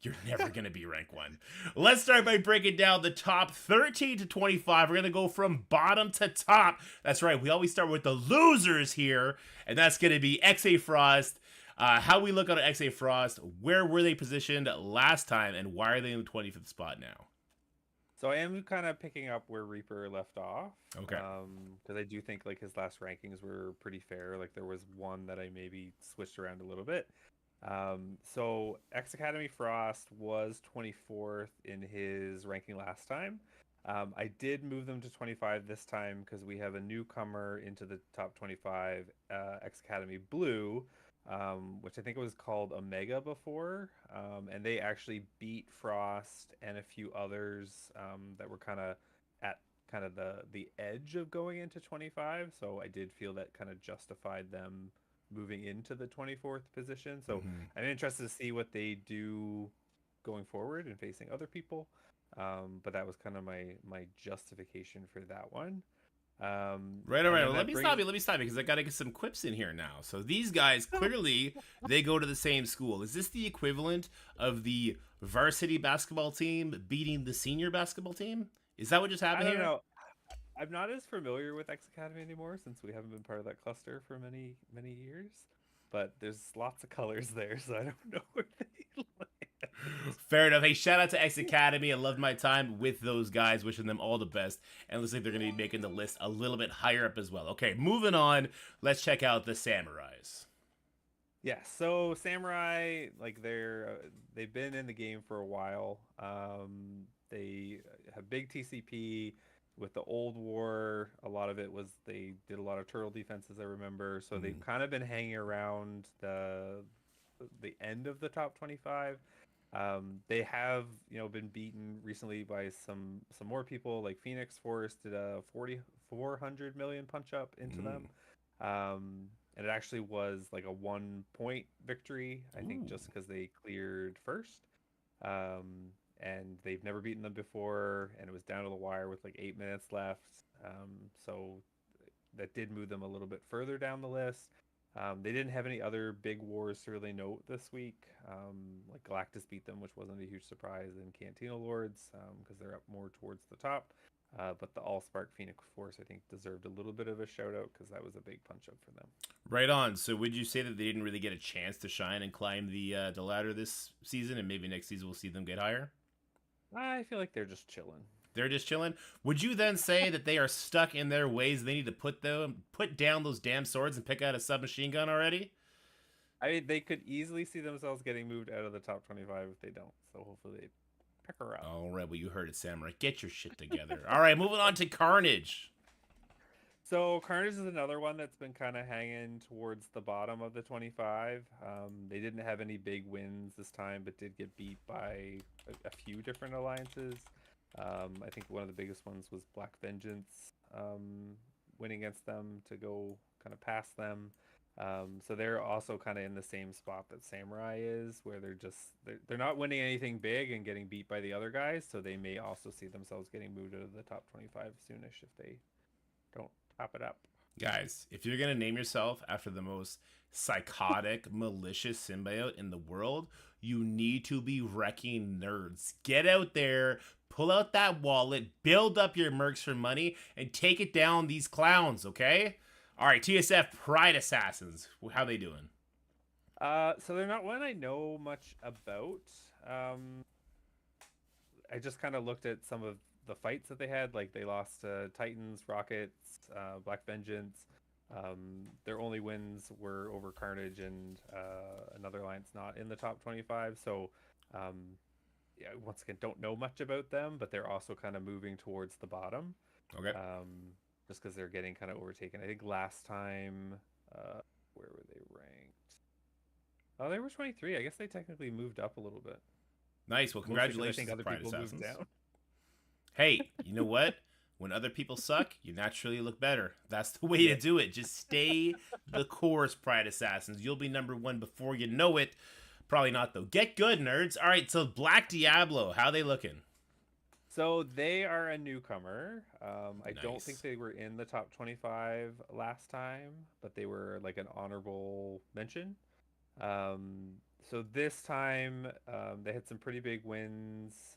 You're never going to be rank 1. Let's start by breaking down the top 13 to 25. We're going to go from bottom to top. That's right. We always start with the losers here. And that's going to be XA Frost. How we look at XA Frost. Where were they positioned last time? And why are they in the 25th spot now? So I am kind of picking up where Reaper left off. Okay. Because I do think like his last rankings were pretty fair. Like there was one that I maybe switched around a little bit. So X Academy Frost was 24th in his ranking last time. I did move them to 25 this time because we have a newcomer into the top 25, X Academy Blue, which I think it was called Omega before. And they actually beat Frost and a few others that were kind of at kind of the edge of going into 25. So I did feel that kind of justified them moving into the 24th position. So I'm interested to see what they do going forward and facing other people. But that was kind of my justification for that one. Right. Well, let me stop you because I got to get some quips in here now. So these guys, clearly, they go to the same school. Is this the equivalent of the varsity basketball team beating the senior basketball team? Is that what just happened here? I don't know. I'm not as familiar with X Academy anymore since we haven't been part of that cluster for many years. But there's lots of colors there, so I don't know where they land. Fair enough. Hey, shout out to X Academy. I loved my time with those guys. Wishing them all the best. And looks like they're going to be making the list a little bit higher up as well. Okay, moving on. Let's check out the Samurais. Yeah, so Samurai, like they've been in the game for a while. They have big TCP. With the old war, a lot of it was they did a lot of turtle defenses, I remember. So they've kind of been hanging around the end of the top 25. They have, been beaten recently by some more people. Like Phoenix Force did a 400 million punch up into them. And it actually was like a 1-point victory, I think, just because they cleared first. And they've never beaten them before, and it was down to the wire with like 8 minutes left. So that did move them a little bit further down the list. They didn't have any other big wars to really note this week. Like Galactus beat them, which wasn't a huge surprise, and Cantina Lords, because they're up more towards the top. But the Allspark Phoenix Force, I think, deserved a little bit of a shout out because that was a big punch up for them. Right on. So would you say that they didn't really get a chance to shine and climb the ladder this season, and maybe next season we'll see them get higher? I feel like they're just chilling. They're just chilling. Would you then say that they are stuck in their ways? They need to put down those damn swords and pick out a submachine gun already? I mean, they could easily see themselves getting moved out of the top 25 if they don't. So hopefully they pick her up. All right, well, you heard it, Samurai. Get your shit together. All right, moving on to Carnage. So Carnage is another one that's been kind of hanging towards the bottom of the 25. They didn't have any big wins this time, but did get beat by a few different alliances. I think one of the biggest ones was Black Vengeance winning against them to go kind of past them. So they're also kind of in the same spot that Samurai is, where they're not winning anything big and getting beat by the other guys. So they may also see themselves getting moved out of the top 25 soonish if they don't top it up. Guys, if you're going to name yourself after the most psychotic, malicious symbiote in the world, you need to be wrecking nerds. Get out there, pull out that wallet, build up your mercs for money, and take it down these clowns, okay? All right, TSF Pride Assassins. How they doing? So they're not one I know much about. I just kind of looked at some of the fights that they had. Like they lost to Titans, Rockets, Black Vengeance. Their only wins were over Carnage and another alliance not in the top 25. So yeah, once again, don't know much about them, but they're also kind of moving towards the bottom. Okay. Just because they're getting kind of overtaken. I think last time, where were they ranked? Oh, they were 23. I guess they technically moved up a little bit. Nice. Well, congratulations. I think other Pride people Assassins. moved down. Hey, you know what? When other people suck, you naturally look better. That's the way to do it. Just stay the course, Pride Assassins. You'll be number one before you know it. Probably not, though. Get good, nerds. All right, so Black Diablo, how they looking? So they are a newcomer. I don't Nice. think they were in the top 25 last time, but they were like an honorable mention. So this time, they had some pretty big wins.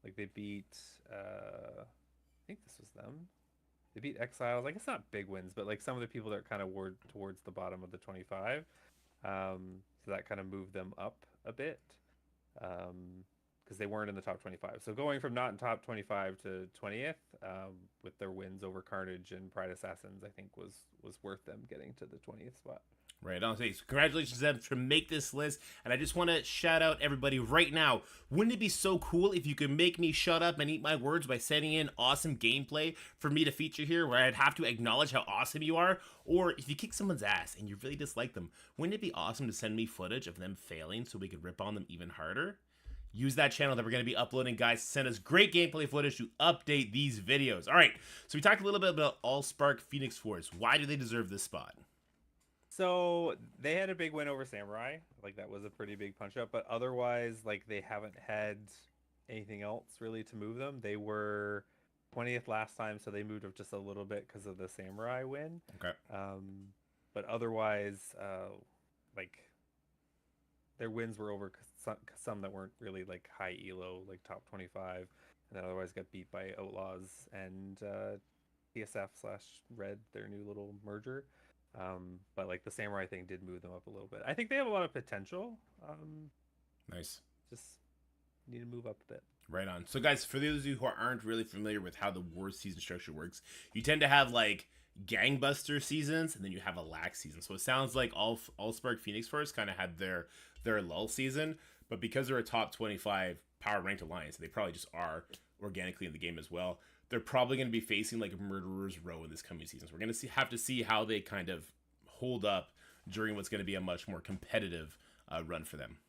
Like they beat, I think this was them. They beat Exiles. I guess not big wins, but like some of the people that kind of were towards the bottom of the 25. So that kind of moved them up a bit. Because they weren't in the top 25. So going from not in top 25 to 20th, with their wins over Carnage and Pride Assassins, I think was worth them getting to the 20th spot. Right on. So congratulations to them to make this list. And I just want to shout out everybody right now. Wouldn't it be so cool if you could make me shut up and eat my words by sending in awesome gameplay for me to feature here, where I'd have to acknowledge how awesome you are? Or if you kick someone's ass and you really dislike them, wouldn't it be awesome to send me footage of them failing so we could rip on them even harder? Use that channel that we're going to be uploading, guys. Send us great gameplay footage to update these videos. All right, so we talked a little bit about Allspark Phoenix Force. Why do they deserve this spot? So they had a big win over Samurai. Like that was a pretty big punch up, but otherwise, like they haven't had anything else really to move them. They were 20th last time, so they moved up just a little bit because of the Samurai win. Okay. But otherwise, like their wins were over some that weren't really like high elo, like top 25, and then otherwise got beat by Outlaws and TSF/Red, their new little merger. But like the Samurai thing did move them up a little bit. I think they have a lot of potential. Nice. Just need to move up a bit. Right on. So guys, for those of you who aren't really familiar with how the war season structure works, you tend to have like gangbuster seasons and then you have a lax season. So it sounds like Allspark Phoenix Force kind of had their lull season, but because they're a top 25 power ranked alliance, they probably just are organically in the game as well. They're probably going to be facing like a murderer's row in this coming season. So we're going to have to see how they kind of hold up during what's going to be a much more competitive run for them.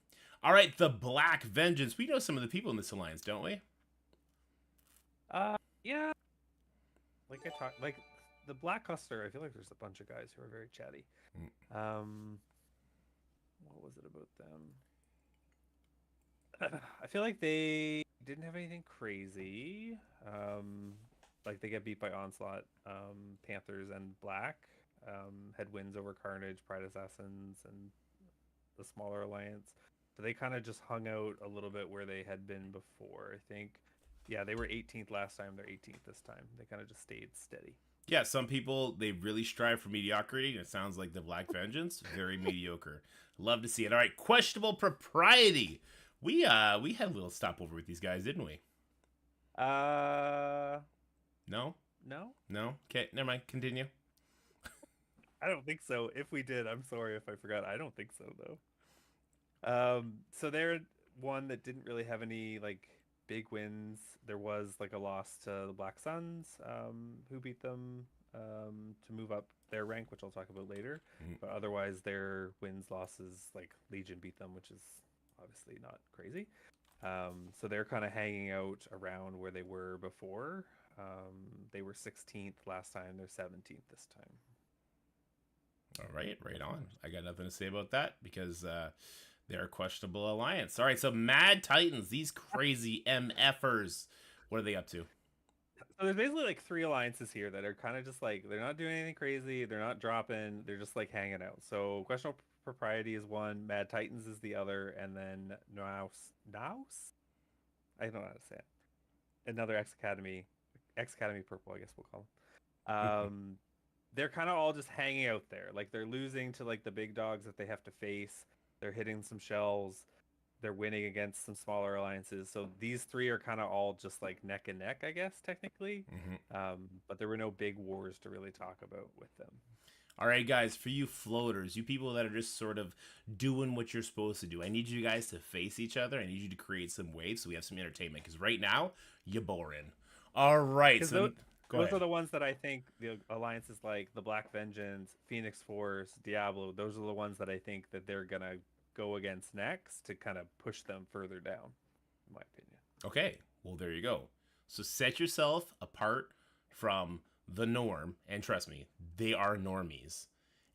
All right, the Black Vengeance. We know some of the people in this alliance, don't we? Yeah. Like I talked, like the Black Cluster. I feel like there's a bunch of guys who are very chatty. What was it about them? I feel like they didn't have anything crazy. like they get beat by Onslaught, Panthers, and Black. Had wins over Carnage, Pride Assassins, and the smaller alliance. So they kind of just hung out a little bit where they had been before. I think, yeah, they were 18th last time. They're 18th this time. They kind of just stayed steady. Yeah, some people they really strive for mediocrity, and it sounds like the Black Vengeance very mediocre. Love to see it. All right, questionable propriety. We had a little stopover with these guys, didn't we? Uh, No, no, no. Okay, never mind. Continue. I don't think so. If we did, I'm sorry if I forgot. I don't think so though. So they're one that didn't really have any like big wins. There was like a loss to the Black Suns, who beat them to move up their rank, which I'll talk about later. Mm. But otherwise, their wins, losses, like Legion beat them, which is obviously not crazy. So they're kind of hanging out around where they were before. They were 16th last time. They're 17th this time. All right, right on. I got nothing to say about that because they're a questionable alliance. All right, so Mad Titans, these crazy MFers, what are they up to? So there's basically like three alliances here that are kind of just like they're not doing anything crazy, they're not dropping, they're just like hanging out. So questionable propriety is one, Mad Titans is the other, and then Naus? I don't know how to say it. Another X Academy Purple, I guess we'll call them. They're kind of all just hanging out there. Like they're losing to like the big dogs that they have to face. They're hitting some shells. They're winning against some smaller alliances. So these three are kind of all just like neck and neck, I guess, technically. But there were no big wars to really talk about with them. All right, guys, for you floaters, you people that are just sort of doing what you're supposed to do, I need you guys to face each other. I need you to create some waves so we have some entertainment because right now, you're boring. All right, so those are the ones that I think the alliances like the Black Vengeance, Phoenix Force, Diablo, those are the ones that I think that they're going to go against next to kind of push them further down, in my opinion. Okay, well, there you go. So set yourself apart from the norm, and trust me, they are normies,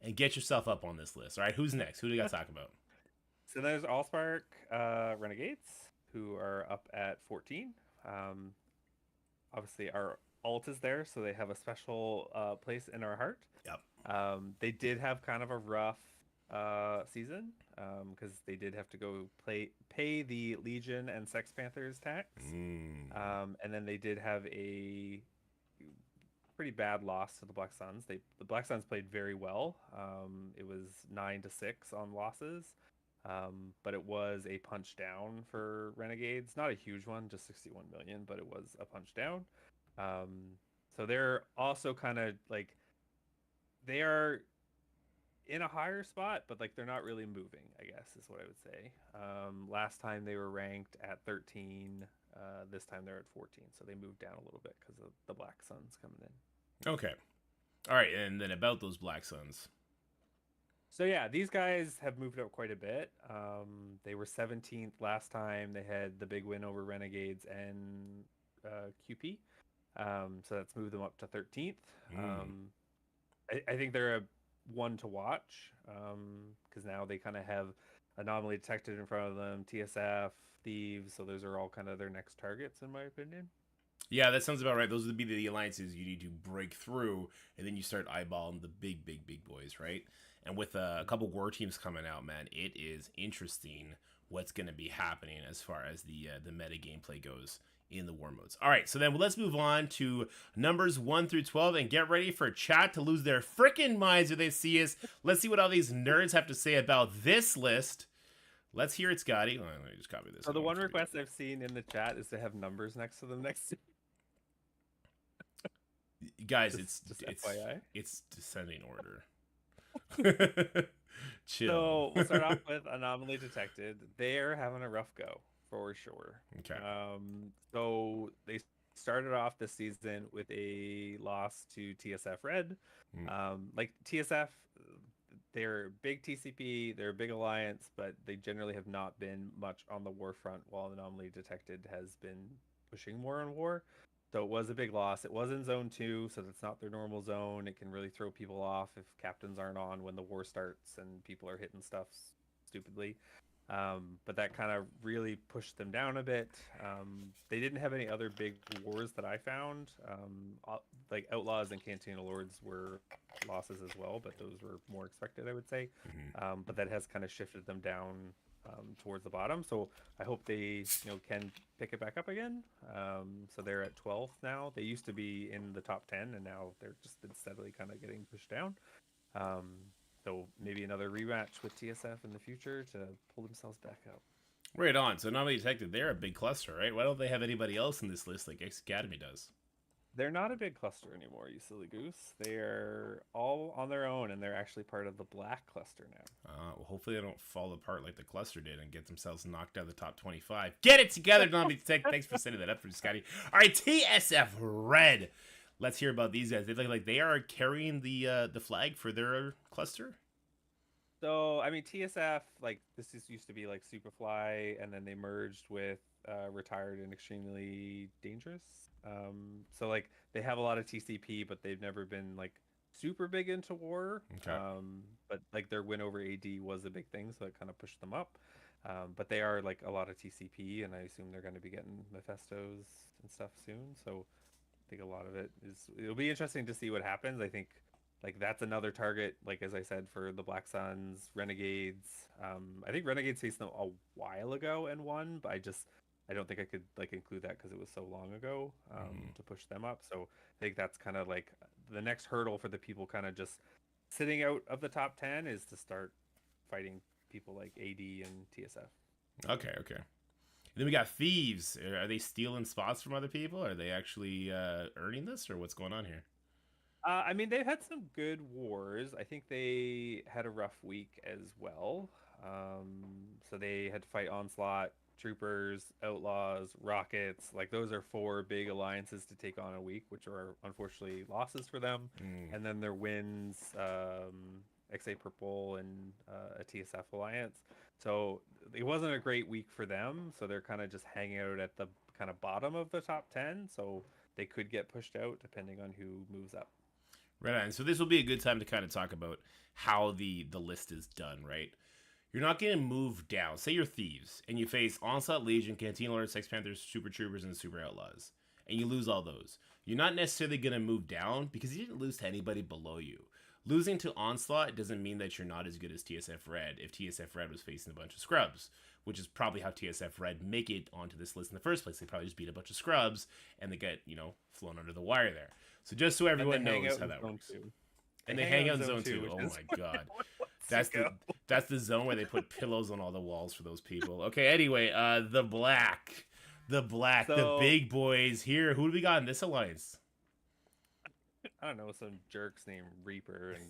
and get yourself up on this list. All right, who's next? Who do we got to talk about? So there's Allspark Renegades, who are up at 14. Obviously, our alt is there, so they have a special place in our heart. Yep. They did have kind of a rough season because they did have to go pay the Legion and Sex Panthers tax. And then they did have a pretty bad loss to the Black Suns. The Black Suns played very well. It was 9-6 on losses. But it was a punch down for Renegades. Not a huge one, just 61 million, but it was a punch down. So they're also kind of like they are in a higher spot, but like they're not really moving, I guess is what I would say. Last time they were ranked at 13. This time they're at 14, so they moved down a little bit because of the Black Suns coming in. Okay. All right, and then about those Black Suns. So yeah, these guys have moved up quite a bit. They were 17th last time. They had the big win over Renegades and QP. So that's moved them up to 13th. I think they're a one to watch because now they kind of have Anomaly Detected in front of them, TSF, Thieves. So those are all kind of their next targets, in my opinion. Yeah, that sounds about right. Those would be the alliances you need to break through, and then you start eyeballing the big boys, right? And with a couple war teams coming out, man, it is interesting what's going to be happening as far as the meta gameplay goes in the war modes. All right, so then let's move on to numbers 1 through 12 and get ready for chat to lose their freaking minds when they see us. Let's see what all these nerds have to say about this list. Let's hear it, Scottie. Oh, let me just copy this. So the one request I've seen in the chat is to have numbers next to them next to guys, just FYI. It's descending order. Chill. So we'll start off with Anomaly Detected. They're having a rough go for sure. Okay. So they started off this season with a loss to TSF Red. Like TSF, they're big TCP, they're a big alliance, but they generally have not been much on the war front, while Anomaly Detected has been pushing more on war. So it was a big loss. It was in zone 2, so that's not their normal zone. It can really throw people off if captains aren't on when the war starts and people are hitting stuff stupidly. But that kind of really pushed them down a bit. They didn't have any other big wars that I found. Like Outlaws and Cantina Lords were losses as well, but those were more expected, I would say. Hmm. But that has kind of shifted them down towards the bottom. So I hope they, can pick it back up again. So they're at 12th now. They used to be in the top 10, and now they're just been steadily kind of getting pushed down. Um, so maybe another rematch with TSF in the future to pull themselves back up. Right on. So Anomaly Detected, they're a big cluster, right? Why don't they have anybody else in this list like X Academy does? They're not a big cluster anymore, you silly goose. They're all on their own, and they're actually part of the black cluster now. Well, hopefully they don't fall apart like the cluster did and get themselves knocked out of the top 25. Get it together, Anomaly Detected. Thanks for sending that up for Scottie. All right, TSF Red. Let's hear about these guys. They look like they are carrying the flag for their cluster. So, I mean, TSF, like, used to be like Superfly, and then they merged with Retired and Extremely Dangerous. So, like, they have a lot of TCP, but they've never been, like, super big into war. Okay. But, like, their win over AD was a big thing, so it kind of pushed them up. But they are, like, a lot of TCP, and I assume they're going to be getting Mephistos and stuff soon. So, I think a lot of it'll be interesting to see what happens. I think like that's another target, like as I said, for the Black Suns, Renegades. I think Renegades faced them a while ago and won, but I don't think I could like include that because it was so long ago to push them up. So I think that's kind of like the next hurdle for the people kind of just sitting out of the top 10 is to start fighting people like AD and TSF. Okay, okay. And then we got Thieves. Are they stealing spots from other people? Are they actually earning this, or what's going on here? I mean, they've had some good wars. I think they had a rough week as well. So they had to fight Onslaught, Troopers, Outlaws, Rockets. Like those are four big alliances to take on a week, which are unfortunately losses for them. Mm. And then their wins, XA Purple and a TSF alliance. So it wasn't a great week for them. So they're kind of just hanging out at the kind of bottom of the top 10. So they could get pushed out depending on who moves up. Right on. So this will be a good time to kind of talk about how the list is done, right? You're not going to move down. Say you're Thieves, and you face Onslaught Legion, Cantina Lords, Sex Panthers, Super Troopers, and Super Outlaws, and you lose all those. You're not necessarily going to move down because you didn't lose to anybody below you. Losing to Onslaught doesn't mean that you're not as good as TSF Red if TSF Red was facing a bunch of scrubs, which is probably how TSF Red make it onto this list in the first place. They probably just beat a bunch of scrubs, and they get, flown under the wire there. So just so everyone knows how that works. And they hang out in zone 2. Oh my god. That's the zone where they put pillows on all the walls for those people. Okay, anyway, the black. The big boys here. Who do we got in this alliance? I don't know, some jerks named Reaper and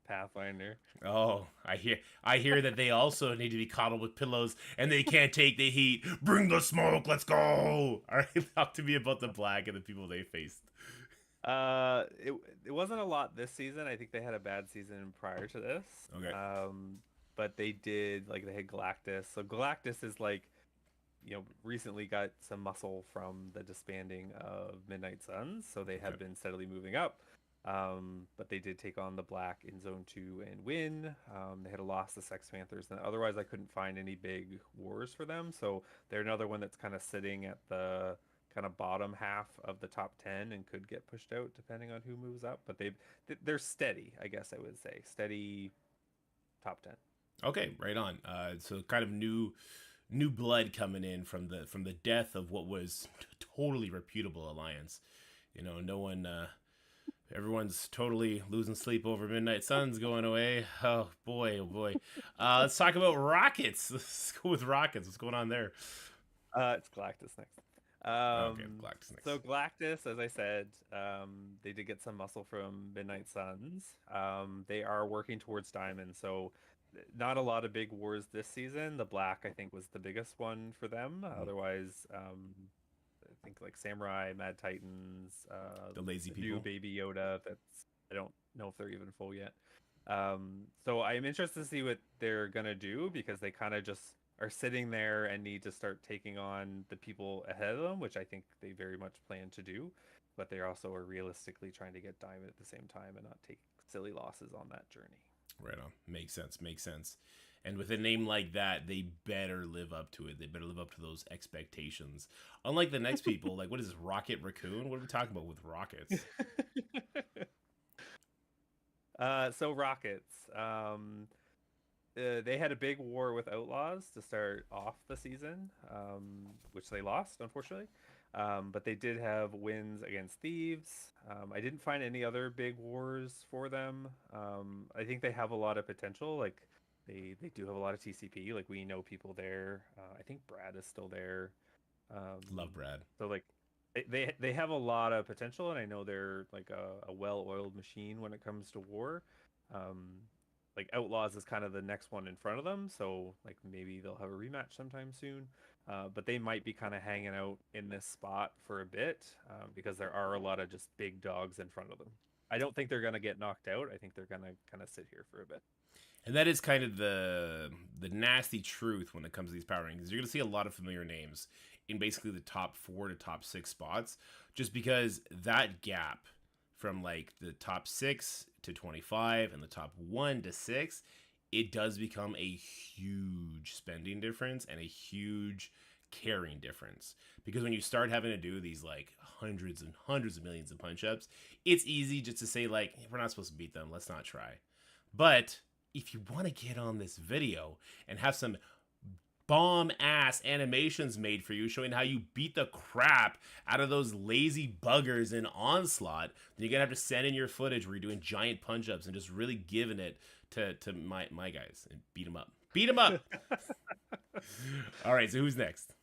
Pathfinder. Oh, I hear that they also need to be coddled with pillows and they can't take the heat. Bring the smoke, let's go. All right, talk to me about the black and the people they faced. It wasn't a lot this season. I think they had a bad season prior to this. Okay. But they did like they had Galactus. So Galactus is like, recently got some muscle from the disbanding of Midnight Suns. So they have been steadily moving up. But they did take on the black in zone 2 and win. They had a loss to Sex Panthers, and otherwise I couldn't find any big wars for them. So they're another one that's kind of sitting at the kind of bottom half of the top 10 and could get pushed out depending on who moves up. But they're steady, I guess I would say, steady top 10. Okay, right on. So kind of new blood coming in from the death of what was totally reputable alliance. No one. Everyone's totally losing sleep over Midnight Suns going away. Oh boy, oh boy. Let's talk about Rockets. Let's go with Rockets. What's going on there? It's Galactus next. Okay, Galactus next. So Galactus, as I said, they did get some muscle from Midnight Suns. They are working towards Diamond, so not a lot of big wars this season. The Black, I think, was the biggest one for them. Otherwise, I think like Samurai, Mad Titans, the lazy people, new Baby Yoda. I don't know if they're even full yet. So I'm interested to see what they're gonna do because they kind of just are sitting there and need to start taking on the people ahead of them, which I think they very much plan to do. But they also are realistically trying to get Diamond at the same time and not take silly losses on that journey. Right on. Makes sense. And with a name like that, they better live up to it. They better live up to those expectations. Unlike the next people, like, what is this, Rocket Raccoon? What are we talking about with rockets? So Rockets. They had a big war with Outlaws to start off the season, which they lost, unfortunately. But they did have wins against Thieves. I didn't find any other big wars for them. I think they have a lot of potential. Like they do have a lot of TCP. Like we know people there. I think Brad is still there. Love Brad. So like they have a lot of potential, and I know they're like a well-oiled machine when it comes to war. Um, like Outlaws is kind of the next one in front of them, so like maybe they'll have a rematch sometime soon. But they might be kind of hanging out in this spot for a bit because there are a lot of just big dogs in front of them. I don't think they're gonna get knocked out. I think they're gonna kind of sit here for a bit. And that is kind of the nasty truth when it comes to these power rankings. You're going to see a lot of familiar names in basically the top 4 to top 6 spots, just because that gap from like the top 6 to 25 and the top 1 to 6, it does become a huge spending difference and a huge carrying difference. Because when you start having to do these like hundreds and hundreds of millions of punch ups, it's easy just to say, like, we're not supposed to beat them, let's not try. But if you want to get on this video and have some bomb ass animations made for you showing how you beat the crap out of those lazy buggers in Onslaught, then you're gonna have to send in your footage where you're doing giant punch ups and just really giving it to my guys and beat them up. Beat them up. All right, so who's next?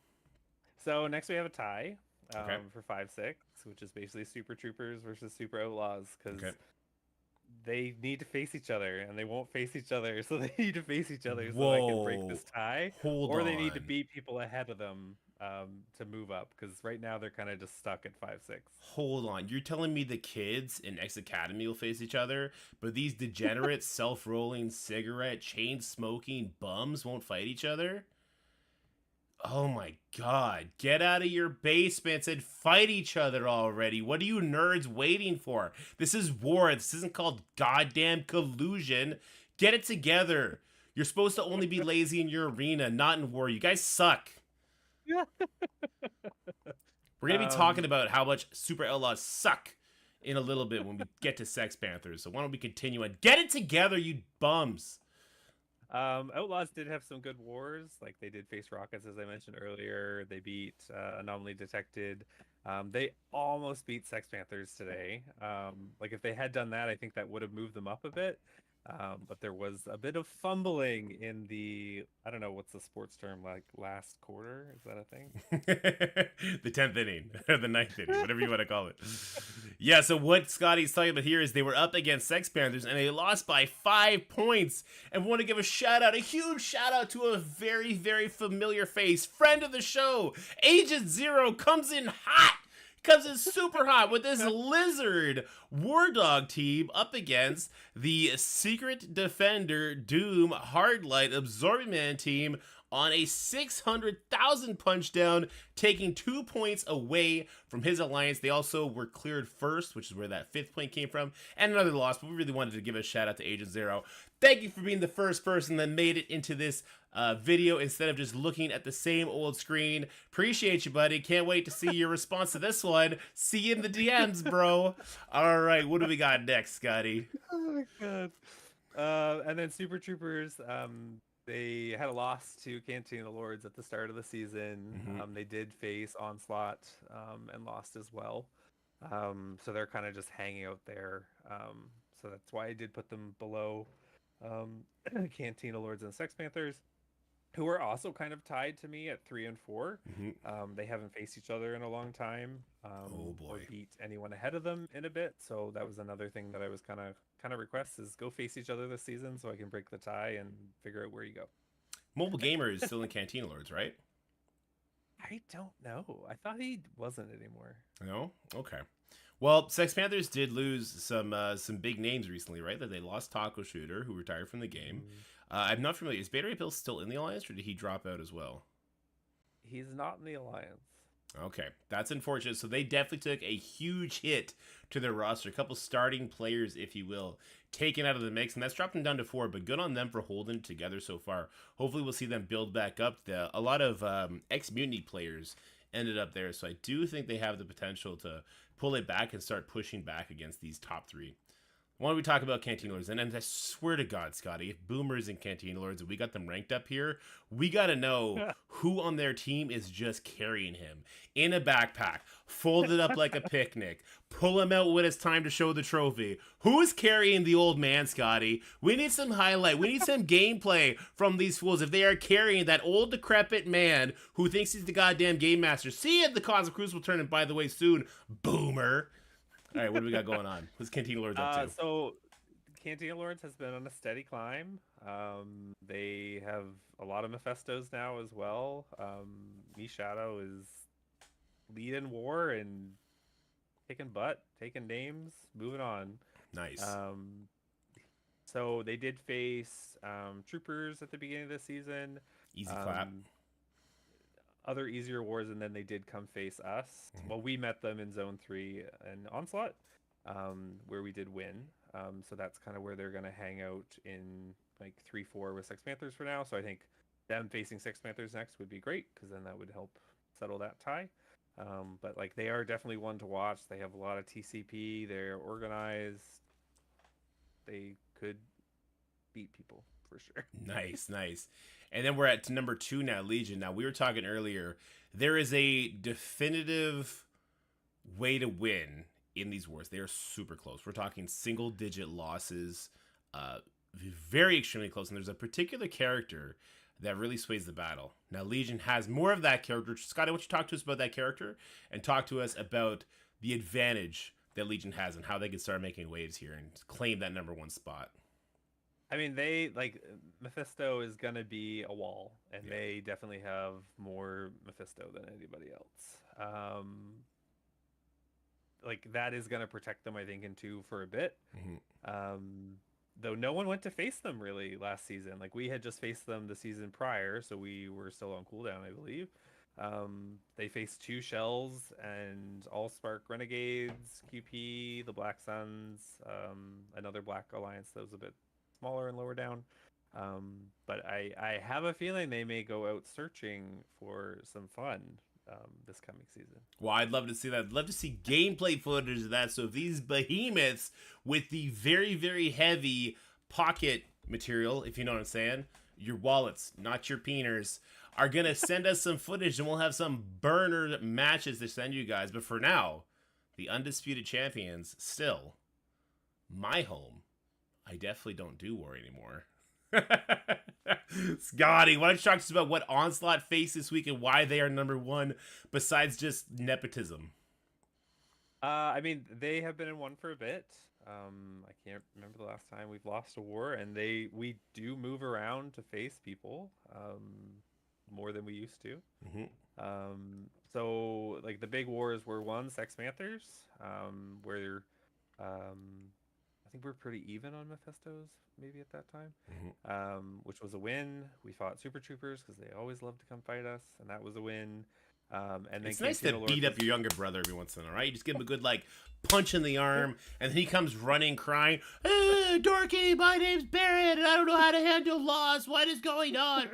So next we have a tie Okay. for 5-6, which is basically Super Troopers versus Super Outlaws because Okay. they need to face each other and they won't face each other, so they need to face each other so they can break Whoa. this tie, Hold or they need to on. beat people ahead of them to move up because right now they're kind of just stuck at 5-6. Hold on. You're telling me the kids in X Academy will face each other, but these degenerate, self-rolling, cigarette, chain-smoking bums won't fight each other? Oh my god. Get out of your basements and fight each other already. What are you nerds waiting for? This is war. This isn't called goddamn collusion. Get it together. You're supposed to only be lazy in your arena, not in war. You guys suck. We're going to be talking about how much Super Outlaws suck in a little bit when we get to Sex Panthers. So why don't we continue on? Get it together, you bums. Outlaws did have some good wars. Like they did face Rockets, as I mentioned earlier. They beat Anomaly Detected. They almost beat Sex Panthers today. Like if they had done that, I think that would have moved them up a bit. But there was a bit of fumbling in the, I don't know, what's the sports term, like last quarter? Is that a thing? The 10th inning, or the 9th inning, whatever you want to call it. Yeah, so what Scottie's talking about here is they were up against Sex Panthers and they lost by 5 points. And we want to give a shout out, a huge shout out to a very, very familiar face, friend of the show, Agent Zero comes in hot. Comes in super hot with this lizard war dog team up against the Secret Defender Doom Hardlight Absorbing Man team on a 600,000 punch down, taking 2 points away from his alliance. They also were cleared first, which is where that 5th point came from, and another loss, but we really wanted to give a shout out to Agent Zero. Thank you for being the first person that made it into this video instead of just looking at the same old screen. Appreciate you, buddy. Can't wait to see your response to this one. See you in the DMs, bro. All right, what do we got next, Scottie? Oh my god. And then Super Troopers, they had a loss to Cantina Lords at the start of the season. Mm-hmm. They did face Onslaught and lost as well. So they're kind of just hanging out there. So that's why I did put them below Cantina Lords and Sex Panthers, who are also kind of tied to me at 3 and 4. Mm-hmm. They haven't faced each other in a long time, Oh boy. or beat anyone ahead of them in a bit. So that was another thing that I was kind of request is go face each other this season so I can break the tie and figure out where you go. Mobile Gamer is still in Cantina Lords, right? I don't know. I thought he wasn't anymore. No? Okay. Well, Sex Panthers did lose some big names recently, right? That they lost Taco Shooter, who retired from the game. I'm not familiar. Is Beta Ray Pill still in the Alliance, or did he drop out as well? He's not in the Alliance. Okay, that's unfortunate. So they definitely took a huge hit to their roster. A couple starting players, if you will, taken out of the mix, and that's dropped them down to 4. But good on them for holding it together so far. Hopefully, we'll see them build back up. A lot of ex-Mutiny players ended up there, so I do think they have the potential to pull it back and start pushing back against these top 3. Why don't we talk about Canteen Lords? And I swear to God, Scotty, if Boomers and Canteen Lords, if we got them ranked up here, we got to know who on their team is just carrying him in a backpack, folded up like a picnic, pull him out when it's time to show the trophy. Who is carrying the old man, Scotty? We need some highlight. We need some gameplay from these fools. If they are carrying that old decrepit man who thinks he's the goddamn game master. See you at the Cosmic Crucible tournament, by the way, soon, Boomer. All right, what do we got going on? What's Canteen Lords up to? So, Canteen Lords has been on a steady climb. They have a lot of Mephistos now as well. Me Shadow is leading war and kicking butt, taking names, moving on. Nice. So they did face Troopers at the beginning of the season. Easy clap. Other easier wars, and then they did come face us. Well, we met them in Zone 3 and Onslaught, where we did win. So that's kind of where they're going to hang out in like 3-4 with Sex Panthers for now. So I think them facing Sex Panthers next would be great, because then that would help settle that tie. But like they are definitely one to watch. They have a lot of TCP. They're organized. They could beat people for sure. Nice. And then we're at number 2 now, Legion. Now, we were talking earlier, there is a definitive way to win in these wars. They are super close. We're talking single-digit losses, very extremely close. And there's a particular character that really sways the battle. Now, Legion has more of that character. Scotty, why don't you talk to us about that character and talk to us about the advantage that Legion has and how they can start making waves here and claim that number 1 spot. I mean, they like Mephisto is gonna be a wall, and they definitely have more Mephisto than anybody else. Like that is gonna protect them, I think, in 2 for a bit. Though no one went to face them really last season. Like we had just faced them the season prior, so we were still on cooldown, I believe. They faced 2 Shells and All Spark Renegades, QP, the Black Suns, another Black Alliance that was a bit smaller and lower down. But I have a feeling they may go out searching for some fun this coming season. Well, I'd love to see that. I'd love to see gameplay footage of that. So if these behemoths with the very, very heavy pocket material, if you know what I'm saying, your wallets, not your peeners, are going to send us some footage, and we'll have some burner matches to send you guys. But for now, the undisputed champions still my home. I definitely don't do war anymore. Scotty, why don't you talk to us about what Onslaught faced this week and why they are number 1 besides just nepotism? I mean, they have been in 1 for a bit. I can't remember the last time we've lost a war, and we do move around to face people more than we used to. So like the big wars were 1 Sex Panthers, where I think we're pretty even on Mephistos maybe at that time, which was a win. We fought Super Troopers because they always love to come fight us, and that was a win. And then it's nice to beat up your younger brother every once in a while, right? You just give him a good punch in the arm, and then he comes running, crying, "Hey, Dorky, my name's Barrett, and I don't know how to handle loss. What is going on?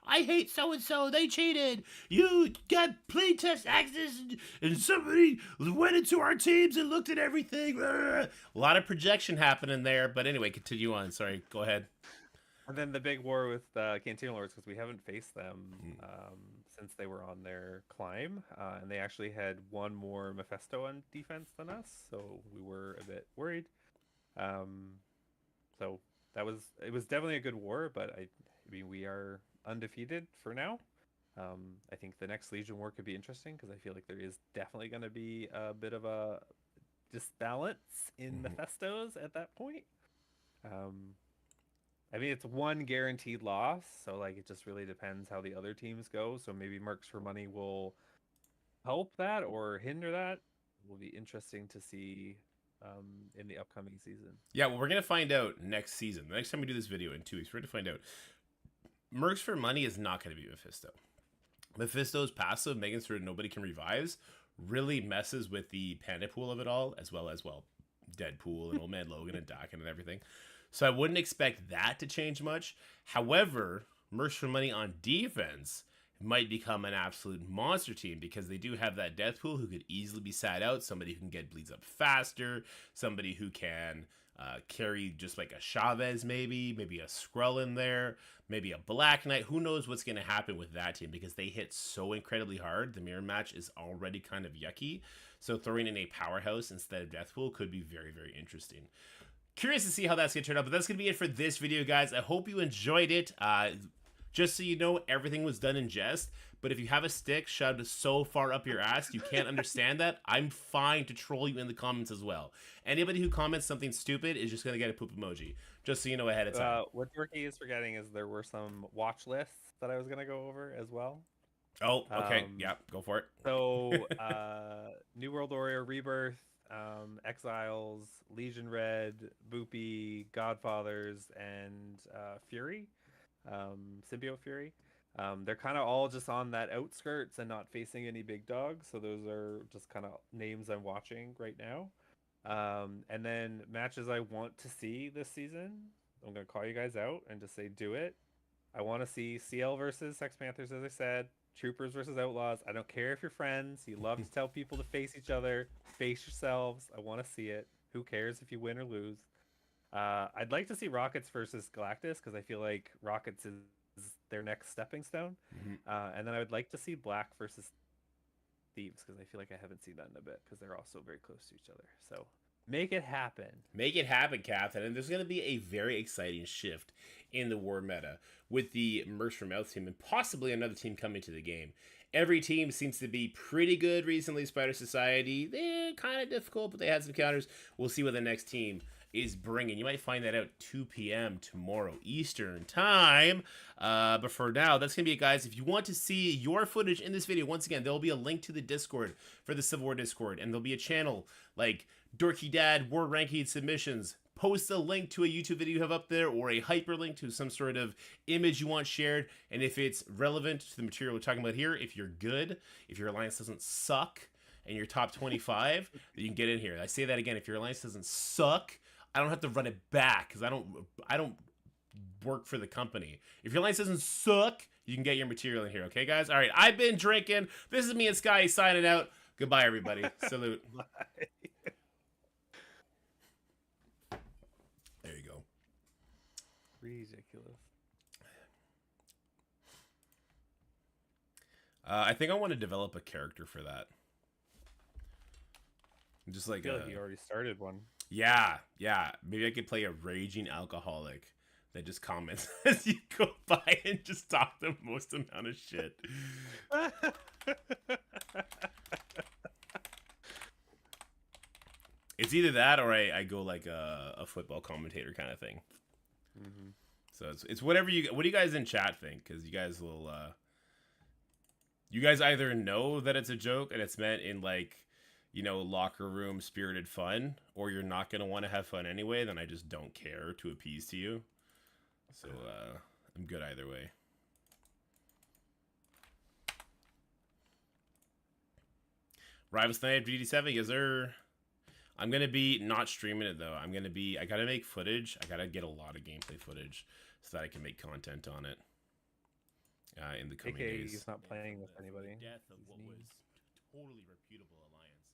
I hate so-and-so. They cheated. You got playtest access, and somebody went into our teams and looked at everything." A lot of projection happening there, but anyway, continue on. Sorry, go ahead. And then the big war with Canteen Lords, because we haven't faced them since they were on their climb, and they actually had 1 more Mephisto on defense than us, so we were a bit worried. So it was definitely a good war, but I mean we are undefeated for now. I think the next Legion war could be interesting, because I feel like there is definitely going to be a bit of a disbalance in Mephistos at that point. I mean, it's 1 guaranteed loss, so like it just really depends how the other teams go. So maybe Mercs for Money will help that or hinder that. It will be interesting to see in the upcoming season. Yeah, well, we're going to find out next season. The next time we do this video in 2 weeks, we're going to find out. Mercs for Money is not going to be Mephisto. Mephisto's passive, making sure nobody can revives, really messes with the Panda pool of it all, as well as, well, Deadpool and Old Man Logan and Dakin and everything. So I wouldn't expect that to change much. However, Mercs for Money on defense might become an absolute monster team because they do have that death pool who could easily be sat out, somebody who can get bleeds up faster, somebody who can carry just like a Chavez, maybe a Skrull in there, maybe a Black Knight. Who knows what's going to happen with that team because they hit so incredibly hard. The mirror match is already kind of yucky. So throwing in a powerhouse instead of Deathpool could be very, very interesting. Curious to see how that's going to turn out, but that's going to be it for this video, guys. I hope you enjoyed it. Just so you know, everything was done in jest, but if you have a stick shoved so far up your ass you can't understand that, I'm fine to troll you in the comments as well. Anybody who comments something stupid is just going to get a poop emoji, just so you know ahead of time. What Dorky is forgetting is there were some watch lists that I was going to go over as well. Oh, okay. Yeah, go for it. So, New World Warrior Rebirth, Exiles, Legion Red, Boopy, Godfathers, and Fury, Symbiote Fury. They're kind of all just on that outskirts and not facing any big dogs. So those are just kind of names I'm watching right now. And then matches I want to see this season, I'm going to call you guys out and just say do it. I want to see CL versus Sex Panthers, as I said. Troopers versus Outlaws. I don't care if you're friends. You love to tell people to face each other. Face yourselves. I want to see it. Who cares if you win or lose? I'd like to see Rockets versus Galactus because I feel like Rockets is their next stepping stone. And then I would like to see Black versus Thieves because I feel like I haven't seen that in a bit because they're also very close to each other. So make it happen. Make it happen, Captain. And there's going to be a very exciting shift in the war meta with the Mercs from Mouth team and possibly another team coming to the game. Every team seems to be pretty good recently. Spider Society, they're kind of difficult, but they had some counters. We'll see what the next team is bringing. You might find that out 2 p.m. tomorrow Eastern time. But for now, that's going to be it, guys. If you want to see your footage in this video, once again, there will be a link to the Discord for the Civil War Discord, and there'll be a channel like Dorky Dad War Ranking Submissions. Post a link to a YouTube video you have up there or a hyperlink to some sort of image you want shared. And if it's relevant to the material we're talking about here, if you're good, if your alliance doesn't suck, and you're top 25, you can get in here. I say that again, if your alliance doesn't suck, I don't have to run it back because I don't work for the company. If your alliance doesn't suck, you can get your material in here. Okay, guys? All right, I've been drinking. This is me and Scottie signing out. Goodbye, everybody. Salute. Bye. There you go. Ridiculous. I think I want to develop a character for that. Just like I feel like you already started one. Yeah. Maybe I could play a raging alcoholic that just comments as you go by and just talk the most amount of shit. It's either that or I go like a football commentator kind of thing. So it's whatever you. What do you guys in chat think? Because you guys will. You guys either know that it's a joke and it's meant in like, you know, locker room spirited fun, or you're not gonna want to have fun anyway. Then I just don't care to appease to you. So I'm good either way. Rival Snipe DD7, yes sir. I'm gonna be not streaming it though. I gotta make footage. I gotta get a lot of gameplay footage so that I can make content on it. In the coming days. He's not playing with anybody. Death of what was totally reputable alliance.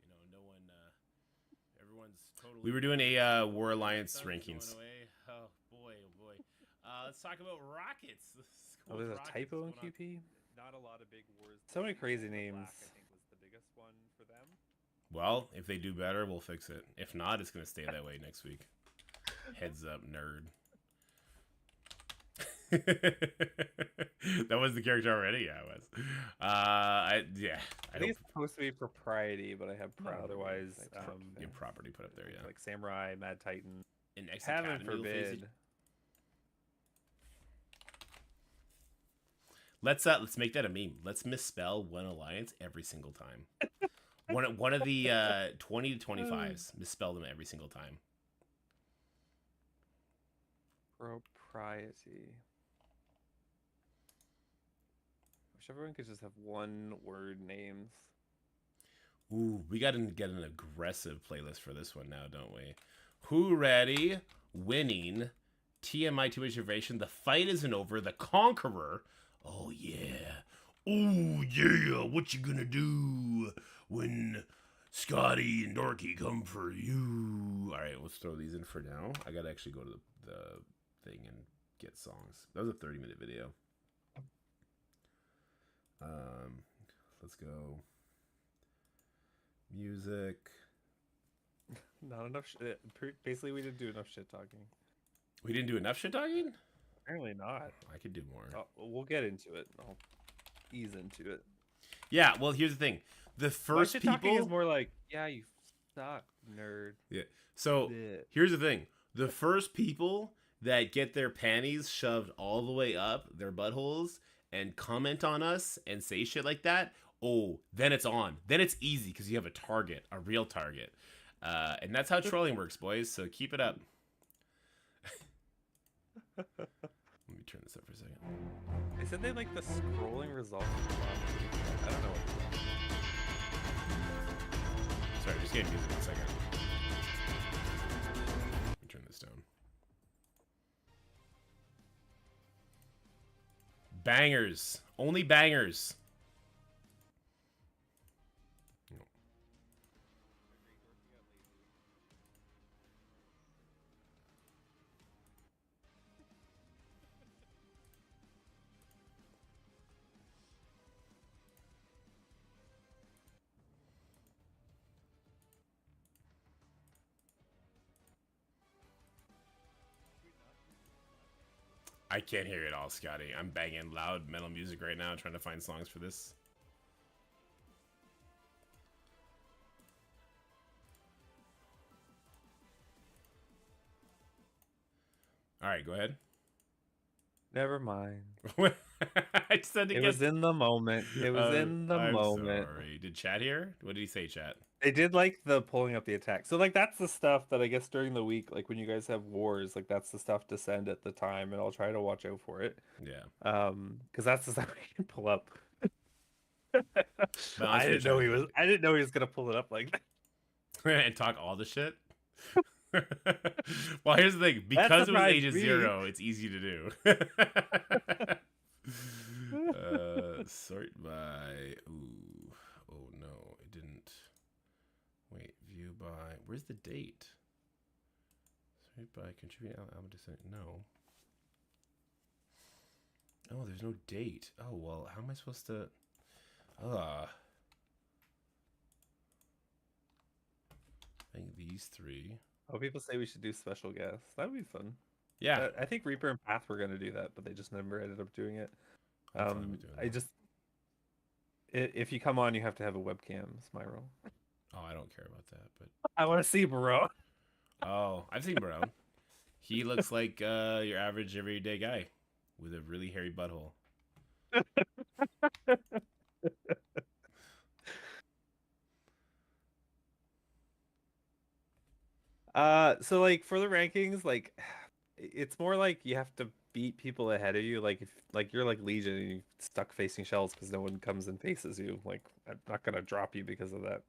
You know, no one. Everyone's totally. We were doing a War Alliance rankings. Oh boy, oh boy. Let's talk about Rockets. Oh, there's a typo in QP. Not a lot of big wars. So many crazy names. Black, I think, was the biggest one for them. Well, if they do better, we'll fix it. If not, it's gonna stay that way next week. Heads up, nerd. That was the character already. Yeah, it was. I think it's supposed to be propriety, but I have otherwise your property put up there. Yeah, like Samurai, Mad Titan. And Heaven forbid. Let's make that a meme. Let's misspell one alliance every single time. one of the 20 to 25s. Misspell them every single time. Propriety. everyone could just have one word names. Ooh, we got to get an aggressive playlist for this one now, don't we? Who ready? Winning. TMI Two Reservation. The fight isn't over. The Conqueror. Oh yeah. Oh yeah. What you gonna do when Scottie and Dorky come for you? All right, let's throw these in for now. I gotta actually go to the thing and get songs. That was a 30-minute video. Let's go. Music. Not enough. Basically, we didn't do enough shit talking. We didn't do enough shit talking? Apparently not. I could do more. Oh, we'll get into it. I'll ease into it. Yeah, well, here's the thing. The first shit people talking is more like, yeah, you suck, nerd. Yeah. So here's the thing. The first people that get their panties shoved all the way up their buttholes and comment on us and say shit like that, oh, then it's on. Then it's easy because you have a target, a real target. And that's how trolling works, boys. So keep it up. Let me turn this up for a second. They said they like the scrolling results. I don't know. Sorry, just getting music in a second. Let me turn this down. Bangers. Only bangers. I can't hear it all, Scotty. I'm banging loud metal music right now, trying to find songs for this. All right, go ahead. Never mind. I just had to it was in the moment. It was in the moment. Sorry. Did chat here? What did he say, chat? They did like the pulling up the attack. So like that's the stuff that I guess during the week, like when you guys have wars, like that's the stuff to send at the time, and I'll try to watch out for it. Yeah. Because that's the stuff we can pull up. I I didn't know he was gonna pull it up like that. And talk all the shit. Well, here's the thing. Because it was Age of Zero, it's easy to do. Sort by. Ooh. Oh no, it didn't. Wait, view by. Where's the date? Sort by contributing album descent. No. Oh, there's no date. Oh well, how am I supposed to? I think these three. Oh, people say we should do special guests. That would be fun. Yeah. I think Reaper and Path were going to do that, but they just never ended up doing it. If you come on, you have to have a webcam, Smyro. Oh, I don't care about that, but I want to see Bro. Oh, I've seen Bro. He looks like your average everyday guy with a really hairy butthole. So like for the rankings, like it's more like you have to beat people ahead of you. Like if like you're like Legion and you're stuck facing shells because no one comes and faces you. Like I'm not gonna drop you because of that.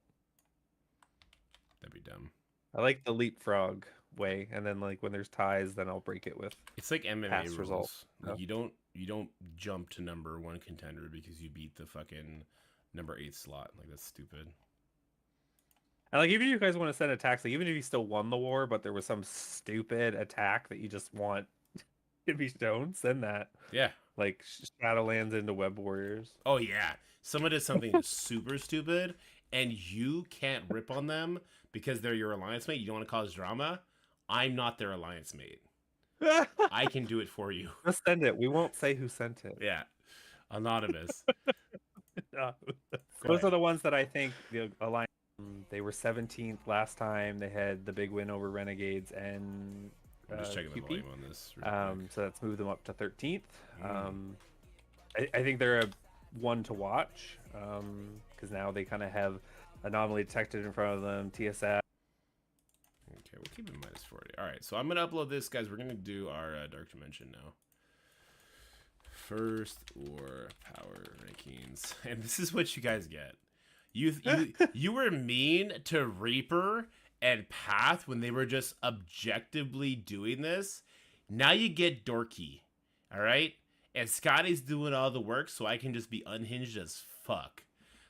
That'd be dumb. I like the leapfrog way, and then like when there's ties, then I'll break it with. It's like MMA rules. Results. Like you don't jump to #1 contender because you beat the fucking #8 slot. Like that's stupid. And like even if you guys want to send attacks, like even if you still won the war, but there was some stupid attack that you just want to be shown, send that. Yeah. Like Shadowlands into Web Warriors. Oh yeah. Someone does something super stupid and you can't rip on them because they're your alliance mate. You don't want to cause drama. I'm not their alliance mate. I can do it for you. Just send it. We won't say who sent it. Yeah. Anonymous. Those are the ones that I think the alliance. They were 17th last time. They had the big win over Renegades and I'm just checking QP. the volume on this. So that's moved them up to 13th. I think they're a one to watch because now they kind of have anomaly detected in front of them. TSF. Okay, we'll keep it -40. All right, so I'm gonna upload this, guys. We're gonna do our Dark Dimension now. first or power rankings, and this is what you guys get. You were mean to Reaper and Path when they were just objectively doing this. Now you get dorky, all right? And Scottie's doing all the work, so I can just be unhinged as fuck.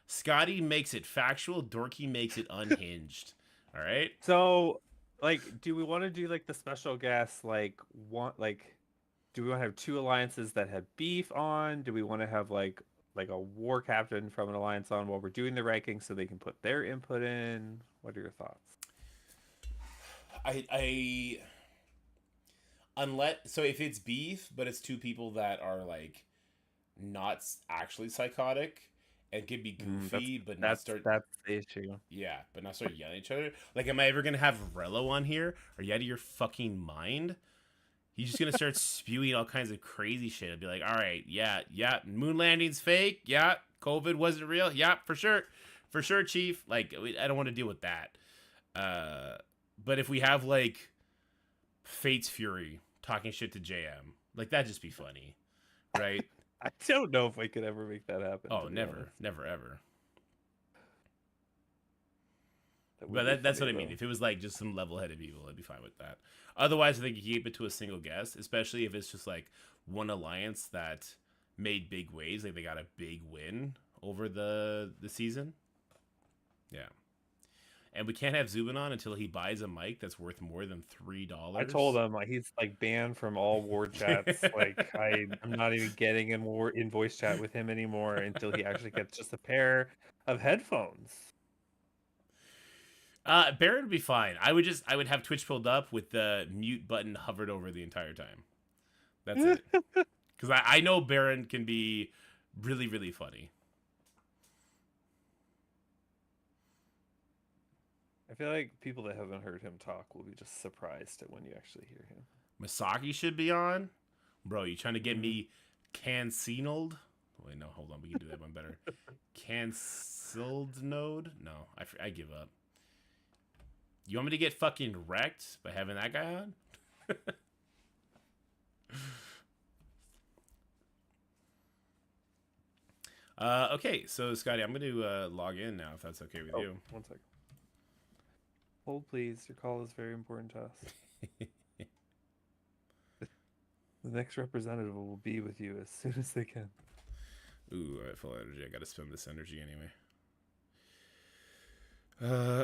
Scottie makes it factual. Dorky makes it unhinged. All right. So, like, do we want to do like the special guest? Like, do we want to have two alliances that have beef on? Do we want to have like a war captain from an alliance on while we're doing the ranking so they can put their input in? What are your thoughts? I unless so if it's beef, but it's two people that are like not actually psychotic and can be goofy, but not start. That's the issue. Yeah, but not start yelling at each other. Like, am I ever gonna have Rello on here? Are you out of your fucking mind? He's just gonna start spewing all kinds of crazy shit. I'd be like, all right, yeah, moon landing's fake. Yeah, COVID wasn't real. Yeah, for sure, Chief. Like, I don't want to deal with that. But if we have like Fate's Fury talking shit to JM, like that'd just be funny, right? I don't know if I could ever make that happen. Oh, never, ever. But that's what I mean. If it was like just some level-headed people, I'd be fine with that. Otherwise, I think you keep it to a single guest, especially if it's just like one alliance that made big waves, like they got a big win over the season. Yeah. And we can't have Zubin on until he buys a mic that's worth more than $3. I told him like he's like banned from all war chats. Like I'm not even getting in voice chat with him anymore until he actually gets just a pair of headphones. Baron would be fine. I would have Twitch pulled up with the mute button hovered over the entire time. That's it. Because I know Baron can be really, really funny. I feel like people that haven't heard him talk will be just surprised at when you actually hear him. Masaki should be on. Bro, you trying to get me canceled? Wait, no, hold on. We can do that one better. Cancelled node? No, I give up. You want me to get fucking wrecked by having that guy on? Okay, so Scottie, I'm going to log in now, if that's okay with you. 1 second. Hold, please. Your call is very important to us. The next representative will be with you as soon as they can. Ooh, I have full energy. I got to spend this energy anyway.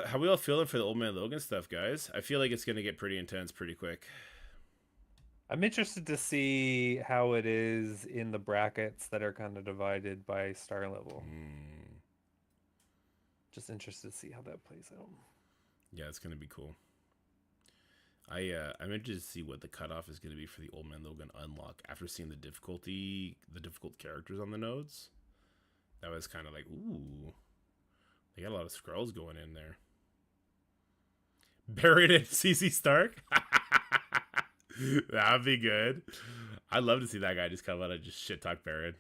How we all feeling for the Old Man Logan stuff, guys? I feel like it's going to get pretty intense pretty quick. I'm interested to see how it is in the brackets that are kind of divided by star level. Just interested to see how that plays out. Yeah, it's going to be cool. I'm interested to see what the cutoff is going to be for the Old Man Logan unlock after seeing the difficult characters on the nodes. That was kind of like, ooh. They got a lot of scrolls going in there. Buried in CC Stark? That'd be good. I'd love to see that guy just come out and just shit talk Barrett.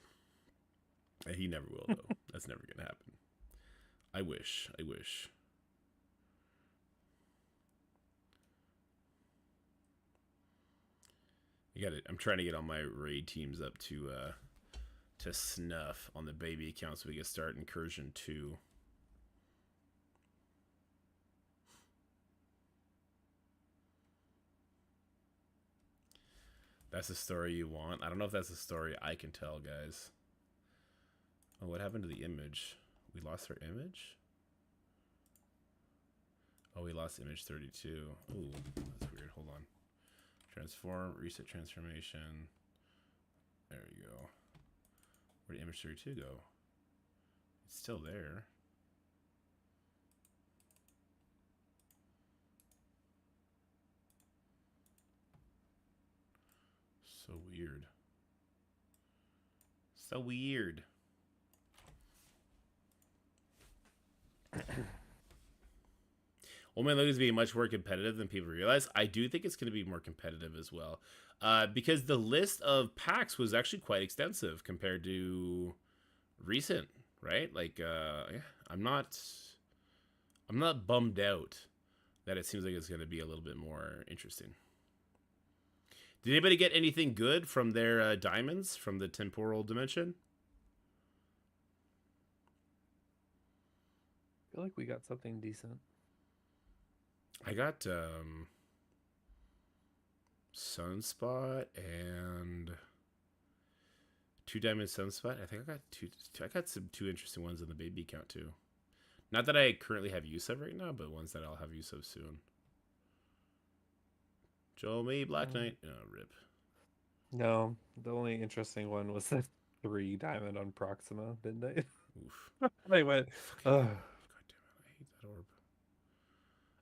He never will, though. That's never going to happen. I wish. I'm trying to get all my raid teams up to snuff on the baby account so we can start Incursion 2. That's the story you want? I don't know if that's the story I can tell, guys. Oh, what happened to the image? We lost our image? Oh, we lost image 32. Ooh, that's weird. Hold on. Transform, reset transformation. There we go. Where did image 32 go? It's still there. So weird. So weird. Old Man Logan's being much more competitive than people realize. I do think it's going to be more competitive as well. Because the list of packs was actually quite extensive compared to recent, right? Like, yeah, I'm not bummed out that it seems like it's going to be a little bit more interesting. Did anybody get anything good from their diamonds from the temporal dimension? I feel like we got something decent. I got Sunspot and 2 diamond Sunspot. I think I got two. I got some 2 interesting ones in the baby count too. Not that I currently have use of right now, but ones that I'll have use of soon. Joel me Black Knight. Oh, rip. No, the only interesting one was the 3 diamond on Proxima, didn't they? Oof. They went, ugh. God damn it! I hate that orb.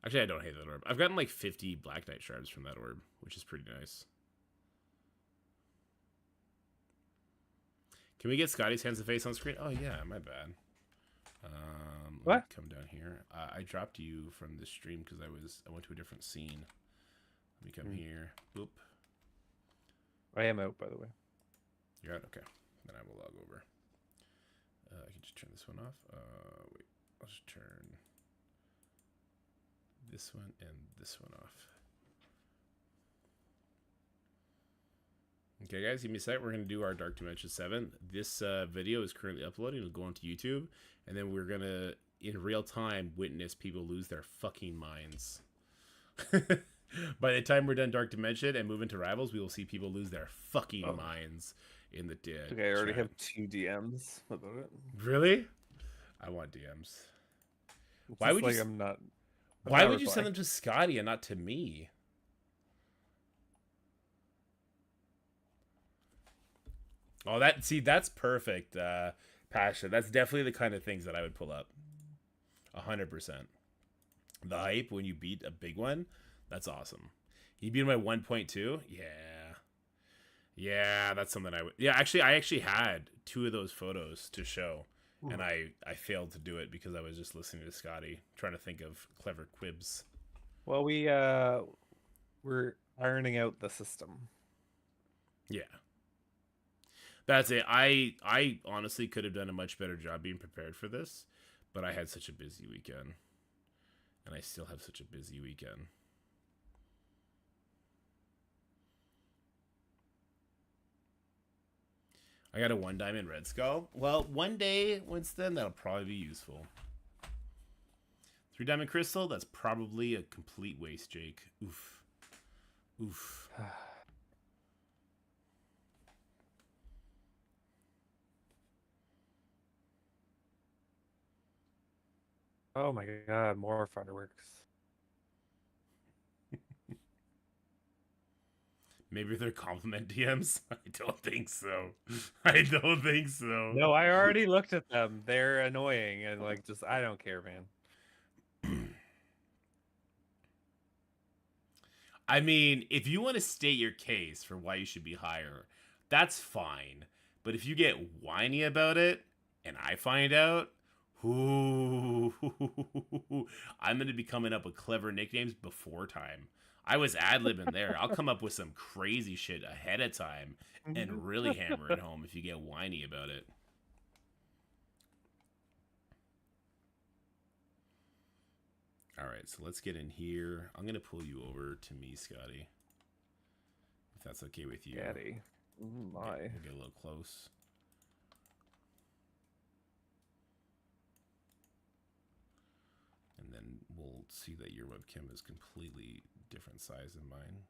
Actually, I don't hate that orb. I've gotten like 50 Black Knight shards from that orb, which is pretty nice. Can we get Scottie's hands and face on screen? Oh yeah, my bad. Let me come down here. I dropped you from the stream because I went to a different scene. Let me come here. Boop. I am out, by the way. You're out? Okay. Then I will log over. I can just turn this one off. Wait. I'll just turn this one and this one off. Okay, guys, give me a sec. We're going to do our Dark Dimension 7. This video is currently uploading. It'll go onto YouTube. And then we're going to, in real time, witness people lose their fucking minds. By the time we're done Dark Dimension and move into Rivals, we will see people lose their fucking minds in the dead. Okay, I already chat. have 2 DMs about it. Really? I want DMs. Why would you? I'm not. Why would you send them to Scottie and not to me? Oh, that's perfect, Pasha. That's definitely the kind of things that I would pull up. 100%. The hype when you beat a big one, that's awesome. You beat him by 1.2? Yeah. Yeah, that's something I would... Yeah, actually, I actually had 2 of those photos to show, and I failed to do it because I was just listening to Scottie, trying to think of clever quibs. Well, we're ironing out the system. Yeah. That's it. I honestly could have done a much better job being prepared for this, but I had such a busy weekend. And I still have such a busy weekend. I got a 1 diamond red skull. Well, one day, Winston, that'll probably be useful. 3 diamond crystal, that's probably a complete waste, Jake. Oof. Oof. Oh my god, more fireworks. Maybe they're compliment DMs? I don't think so. I don't think so. No, I already looked at them. They're annoying and like just I don't care, man. I mean, if you want to state your case for why you should be higher, that's fine. But if you get whiny about it and I find out, ooh, I'm going to be coming up with clever nicknames before time. I was ad-libbing there. I'll come up with some crazy shit ahead of time and really hammer it home if you get whiny about it. All right, so let's get in here. I'm going to pull you over to me, Scottie. If that's okay with you. Daddy. My. We'll get a little close. And then we'll see that your webcam is completely different size than mine.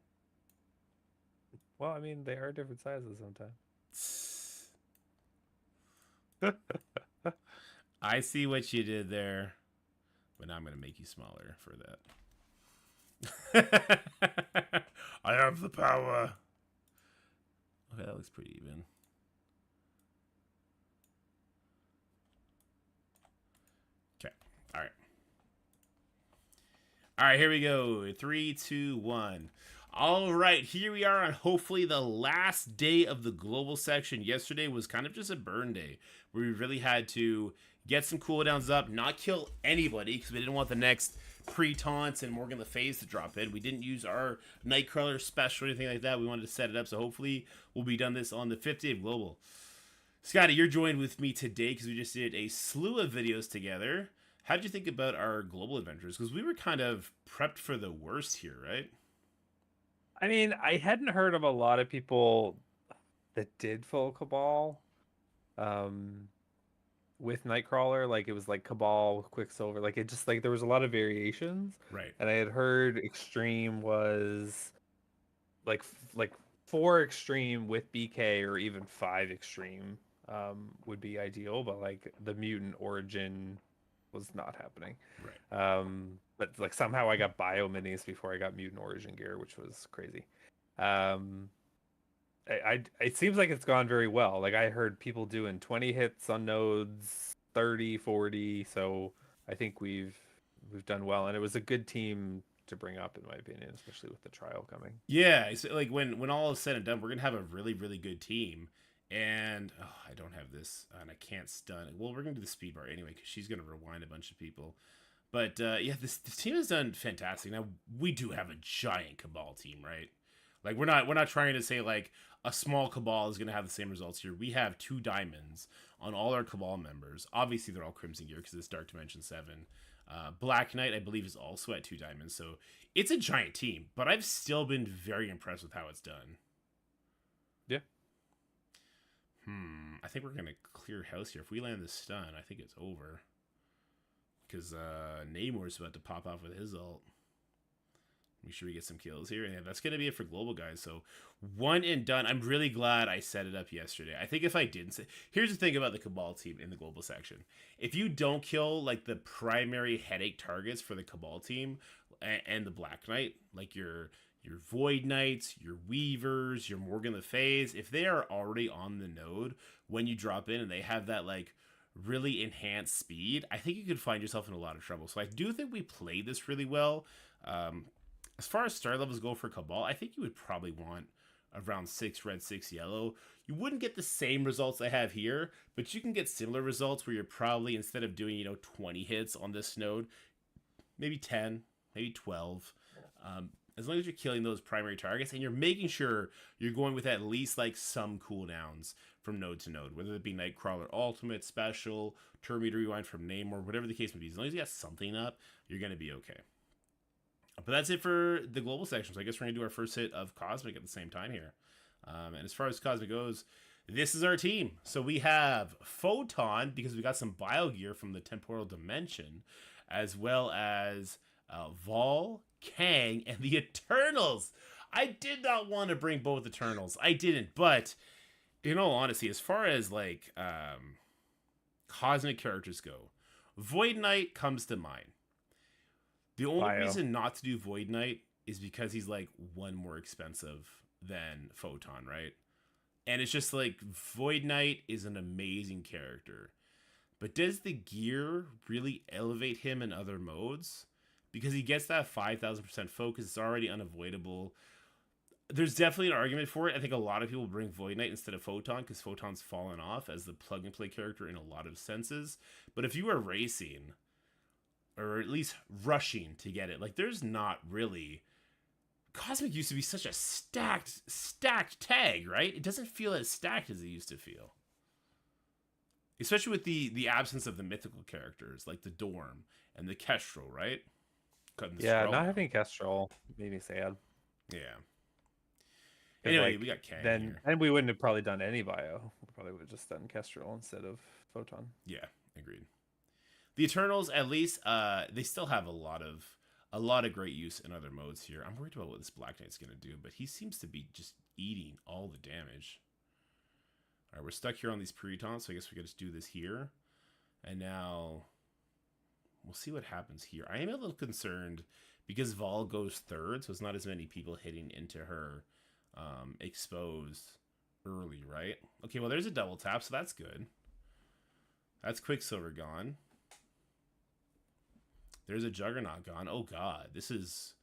Well, I mean, they are different sizes sometimes. I see what you did there. But now I'm going to make you smaller for that. I have the power. Okay, that looks pretty even. Okay, all right. All right, here we go. 3, 2, 1. All right, here we are on hopefully the last day of the global section. Yesterday was kind of just a burn day where we really had to get some cooldowns up, not kill anybody because we didn't want the next pre-taunts and Morgan Le Fay's to drop in. We didn't use our Nightcrawler special or anything like that. We wanted to set it up, so hopefully we'll be done this on the 5th day of global. Scottie, you're joined with me today because we just did a slew of videos together. How did you think about our global adventures? Because we were kind of prepped for the worst here, right? I mean, I hadn't heard of a lot of people that did full Cabal um, with Nightcrawler. Like it was like Cabal with Quicksilver. Like it just like there was a lot of variations, Right. and I had heard Extreme was like 4 Extreme with BK or even 5 Extreme would be ideal, but like the mutant origin was not happening. Right. But like somehow I got bio minis before I got mutant origin gear, which was crazy. Um, it seems like it's gone very well. Like I heard people doing 20 hits on nodes, 30, 40. So I think we've done well, and it was a good team to bring up in my opinion, especially with the trial coming. Yeah, it's like when all is said and done, we're gonna have a really really good team. And I don't have this, and I can't stun. Well, we're gonna do the speed bar anyway because she's gonna rewind a bunch of people. But yeah, this team has done fantastic. Now we do have a giant Cabal team, right? Like we're not trying to say like a small Cabal is gonna have the same results here. We have 2 diamonds on all our Cabal members. Obviously, they're all Crimson Gear because it's Dark Dimension 7. Black Knight, I believe, is also at 2 diamonds. So it's a giant team, but I've still been very impressed with how it's done. Yeah. I think we're gonna clear house here. If we land this stun, I think it's over. Because Namor's about to pop off with his ult. Make sure we get some kills here. And that's going to be it for global, guys. So, 1 and done. I'm really glad I set it up yesterday. I think if I didn't say... Here's the thing about the Cabal team in the global section. If you don't kill, like, the primary headache targets for the Cabal team and the Black Knight, like your Void Knights, your Weavers, your Morgan Le Fays, if they are already on the node when you drop in and they have that, like, really enhanced speed, I think you could find yourself in a lot of trouble. So I do think we played this really well. As far as star levels go for Cabal, I think you would probably want around 6 red, 6 yellow. You wouldn't get the same results I have here, but you can get similar results where you're probably, instead of doing, 20 hits on this node, maybe 10, maybe 12. As long as you're killing those primary targets and you're making sure you're going with at least like some cooldowns from node to node, whether it be Nightcrawler Ultimate, Special, Terminator Rewind from Namor, whatever the case may be. As long as you got something up, you're going to be okay. But that's it for the global section. So I guess we're going to do our first hit of Cosmic at the same time here. And as far as Cosmic goes, this is our team. So we have Photon, because we got some bio gear from the temporal dimension, as well as Vol, Kang, and the Eternals. I did not want to bring both Eternals. I didn't, but in all honesty, as far as like cosmic characters go, Void Knight comes to mind. The only reason not to do Void Knight is because he's like 1 more expensive than Photon, right? And it's just like Void Knight is an amazing character. But does the gear really elevate him in other modes? Because he gets that 5,000% focus, it's already unavoidable. There's definitely an argument for it. I think a lot of people bring Void Knight instead of Photon because Photon's fallen off as the plug-and-play character in a lot of senses. But if you are racing, or at least rushing to get it, like there's not really... Cosmic used to be such a stacked tag, right? It doesn't feel as stacked as it used to feel. Especially with the absence of the mythical characters, like the Dorm and the Kestrel, right? Yeah, not having Kestrel made me sad. Yeah. Anyway, like, we got Kang then, here. and we wouldn't have probably done any bio. We probably would have just done Kestrel instead of Photon. Yeah, agreed. The Eternals, at least, they still have a lot of great use in other modes here. I'm worried about what this Black Knight's gonna do, but he seems to be just eating all the damage. All right, we're stuck here on these Puritans, so I guess we could just do this here. And now we'll see what happens here. I am a little concerned because Vol goes 3rd, so it's not as many people hitting into her exposed early, right? Okay, well, there's a double tap, so that's good. That's Quicksilver gone. There's a Juggernaut gone. Oh, God. This is...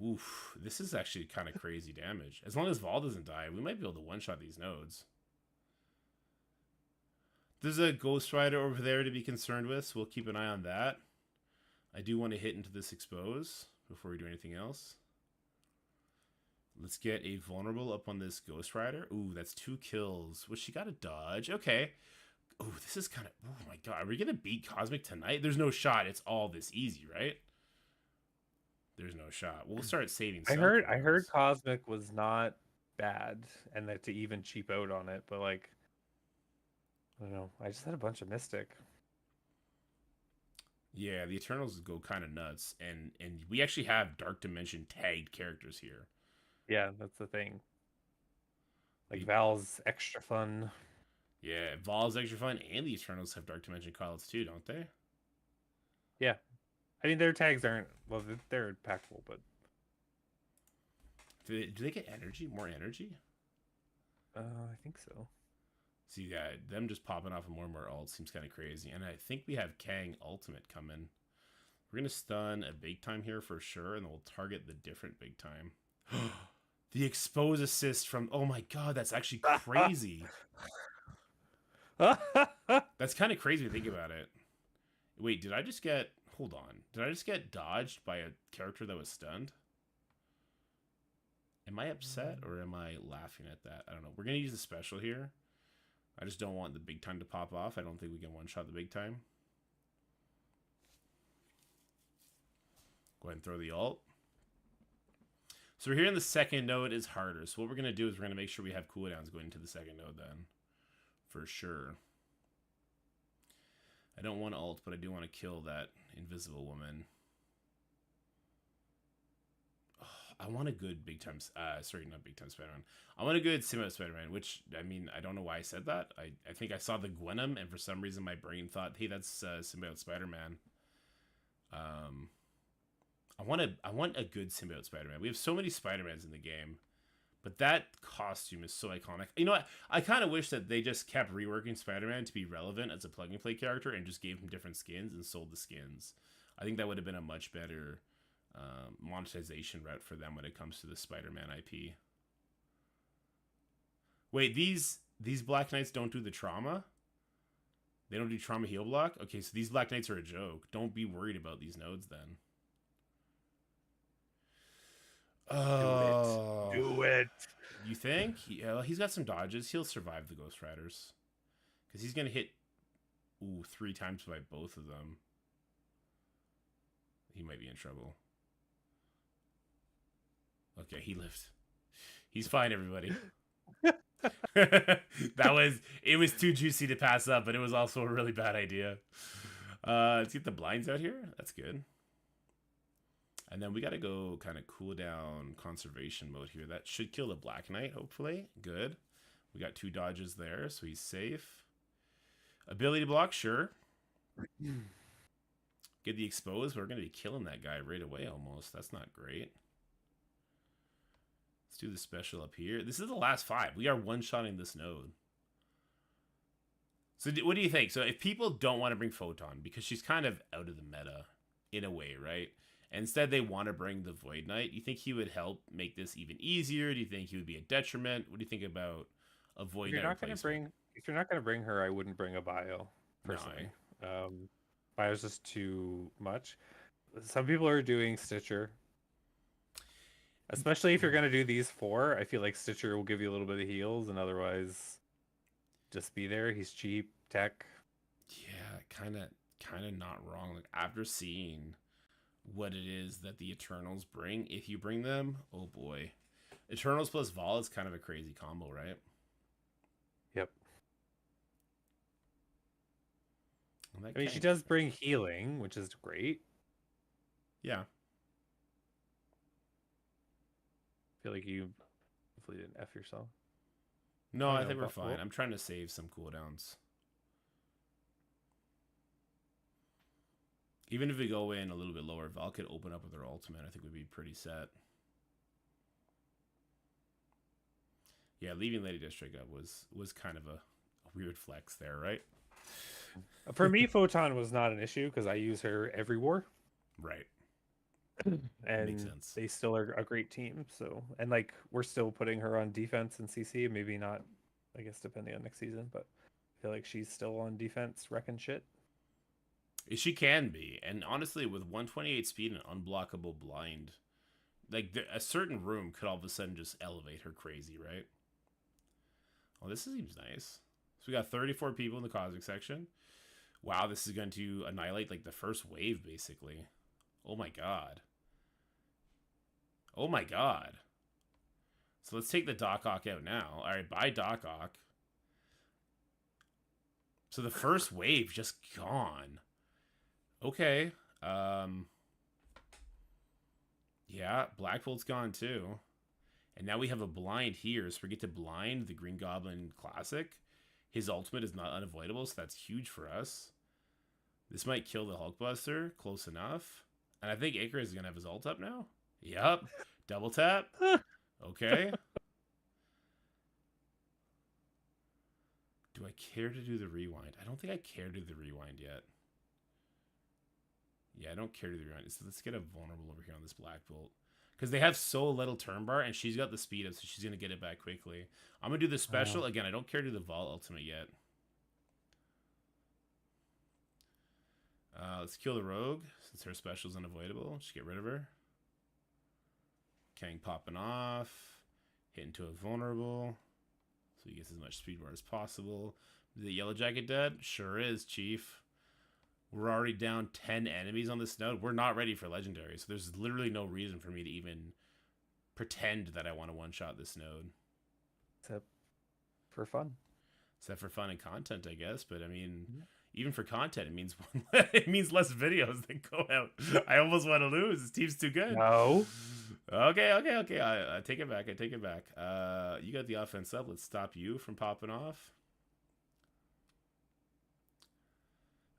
Oof. This is actually kind of crazy damage. As long as Vol doesn't die, we might be able to one-shot these nodes. There's a Ghost Rider over there to be concerned with, so we'll keep an eye on that. I do want to hit into this expose before we do anything else. Let's get a vulnerable up on this Ghost Rider. Ooh, that's 2 kills. Well, she got a dodge. Okay. Ooh, this is kind of... Oh, my God. Are we going to beat Cosmic tonight? There's no shot. It's all this easy, right? there's no shot. We'll start saving I some heard cooldowns. Cosmic was not bad, and that to even cheap out on it, but like I don't know. I just had a bunch of Mystic. Yeah, the Eternals go kind of nuts, and we actually have Dark Dimension tagged characters here. Yeah, that's the thing. Like The, Val's extra fun. yeah, Vol's extra fun, and the Eternals have Dark Dimension callouts too, don't they? Yeah, I mean their tags aren't well, they're impactful, but Do they get energy? More energy? I think so. See, yeah, them just popping off of more and more ults seems kind of crazy. And I think we have Kang Ultimate coming. We're gonna stun a big time here for sure, and then we'll target the different big time. The expose assist from, oh my god, that's actually crazy. That's kind of crazy to think about it. Wait, did I just get, hold on, did I just get dodged by a character that was stunned? Am I upset or am I laughing at that? I don't know. We're gonna use the special here. I just don't want the big time to pop off. I don't think we can one-shot the big time. Go ahead and throw the ult. So we're here in the second node is harder. So what we're going to do is we're going to make sure we have cooldowns going into the second node then. For sure. I don't want ult, but I do want to kill that invisible woman. Oh, I want a good big time... sorry, not big time Spider-Man. I want a good symbiote Spider-Man, which, I mean, I don't know why I said that. I think I saw the Gwenum, and for some reason my brain thought, hey, that's symbiote Spider-Man. I want a good symbiote Spider-Man. We have so many Spider-Mans in the game, but that costume is so iconic. You know what? I kind of wish that they just kept reworking Spider-Man to be relevant as a plug-and-play character and just gave him different skins and sold the skins. I think that would have been a much better monetization route for them when it comes to the Spider-Man IP. Wait, these Black Knights don't do the trauma? They don't do trauma heal block? Okay, so these Black Knights are a joke. Don't be worried about these nodes then. Oh, Do it. you think? He's got some dodges. He'll survive the Ghost Riders. Because he's going to hit 3 times by both of them. He might be in trouble. Okay, he lived. He's fine, everybody. It was too juicy to pass up, but it was also a really bad idea. Let's get the blinds out here. That's good. And then we got to go kind of cool down conservation mode here. That should kill the Black Knight, hopefully. Good. We got 2 dodges there, so he's safe. Ability block, sure. Get the exposed. We're going to be killing that guy right away almost. That's not great. Let's do the special up here. This is the last 5. We are one-shotting this node. So what do you think? So if people don't want to bring Photon, because she's kind of out of the meta in a way, right? Instead, they want to bring the Void Knight. You think he would help make this even easier? Do you think he would be a detriment? What do you think about a Void Knight replacement? If you're not going to bring her, I wouldn't bring a Bio, personally. No, Bio's just too much. Some people are doing Stitcher. Especially if you're going to do these 4, I feel like Stitcher will give you a little bit of heals, and otherwise, just be there. He's cheap, tech. Yeah, kind of not wrong. Like, after seeing what it is that the Eternals bring, if you bring them, oh boy. Eternals plus Vol is kind of a crazy combo, right? Yep. I mean, she does bring healing, which is great. Yeah. I feel like you hopefully didn't F yourself. No, I think we're fine. I'm trying to save some cooldowns. Even if we go in a little bit lower, Val could open up with her ultimate. I think we'd be pretty set. Yeah, leaving Lady District up was kind of a weird flex there, right? For me, Photon was not an issue because I use her every war. Right. And makes sense. They still are a great team. So, and like we're still putting her on defense and CC. Maybe not, I guess, depending on next season. But I feel like she's still on defense, wrecking shit. She can be, and honestly, with 128 speed and unblockable blind, like a certain room could all of a sudden just elevate her crazy, right? Oh, this seems nice. So we got 34 people in the Cosmic section. Wow, this is going to annihilate like the first wave, basically. Oh my god. Oh my god. So let's take the Doc Ock out now. Alright, bye Doc Ock. So the first wave just gone. Okay. Yeah, Black Bolt's gone too. And now we have a blind here, so we get to blind the Green Goblin Classic. His ultimate is not unavoidable, so that's huge for us. This might kill the Hulkbuster. Close enough. And I think Icarus is going to have his ult up now. Yup. Double tap. Okay. Do I care to do the rewind? I don't think I care to do the rewind yet. Yeah, I don't care to do the rewind. So let's get a vulnerable over here on this Black Bolt. Because they have so little turn bar, and she's got the speed up, so she's going to get it back quickly. I'm going to do the special. Again, I don't care to do the Vault ultimate yet. Let's kill the Rogue, since her special is unavoidable. Just get rid of her. Kang popping off. Hit into a vulnerable. So he gets as much speed bar as possible. Is the Yellow Jacket dead? Sure is, Chief. We're already down 10 enemies on this node. We're not ready for Legendary, so there's literally no reason for me to even pretend that I want to one-shot this node. Except for fun. Except for fun and content, I guess. But, I mean, even for content, it means it means less videos that go out. I almost want to lose. This team's too good. No. Okay. I take it back. You got the offense up. Let's stop you from popping off.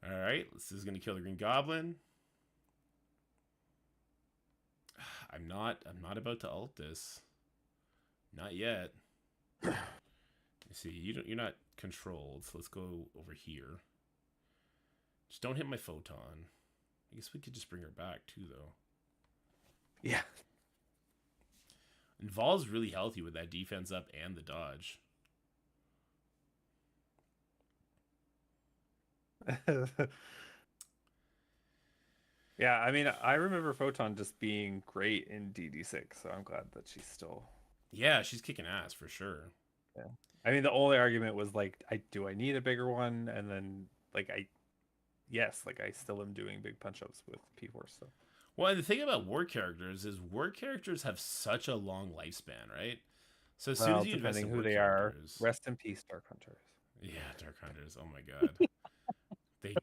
All right, this is going to kill the Green Goblin. I'm not about to ult this. Not yet. You see, you're not controlled, so let's go over here. Just don't hit my photon. I guess we could just bring her back too, though. Yeah. And Vol's really healthy with that defense up and the dodge. Yeah, I mean, I remember Photon just being great in DD6, so I'm glad that she's still. Yeah, she's kicking ass for sure. Yeah, I mean, the only argument was like, do I need a bigger one? And then like I still am doing big punch ups with P4. So. Well, and the thing about war characters is war characters have such a long lifespan, right? So as soon as you invest in depending who war they characters, rest in peace, Dark Hunters. Yeah, Dark Hunters. Oh my god.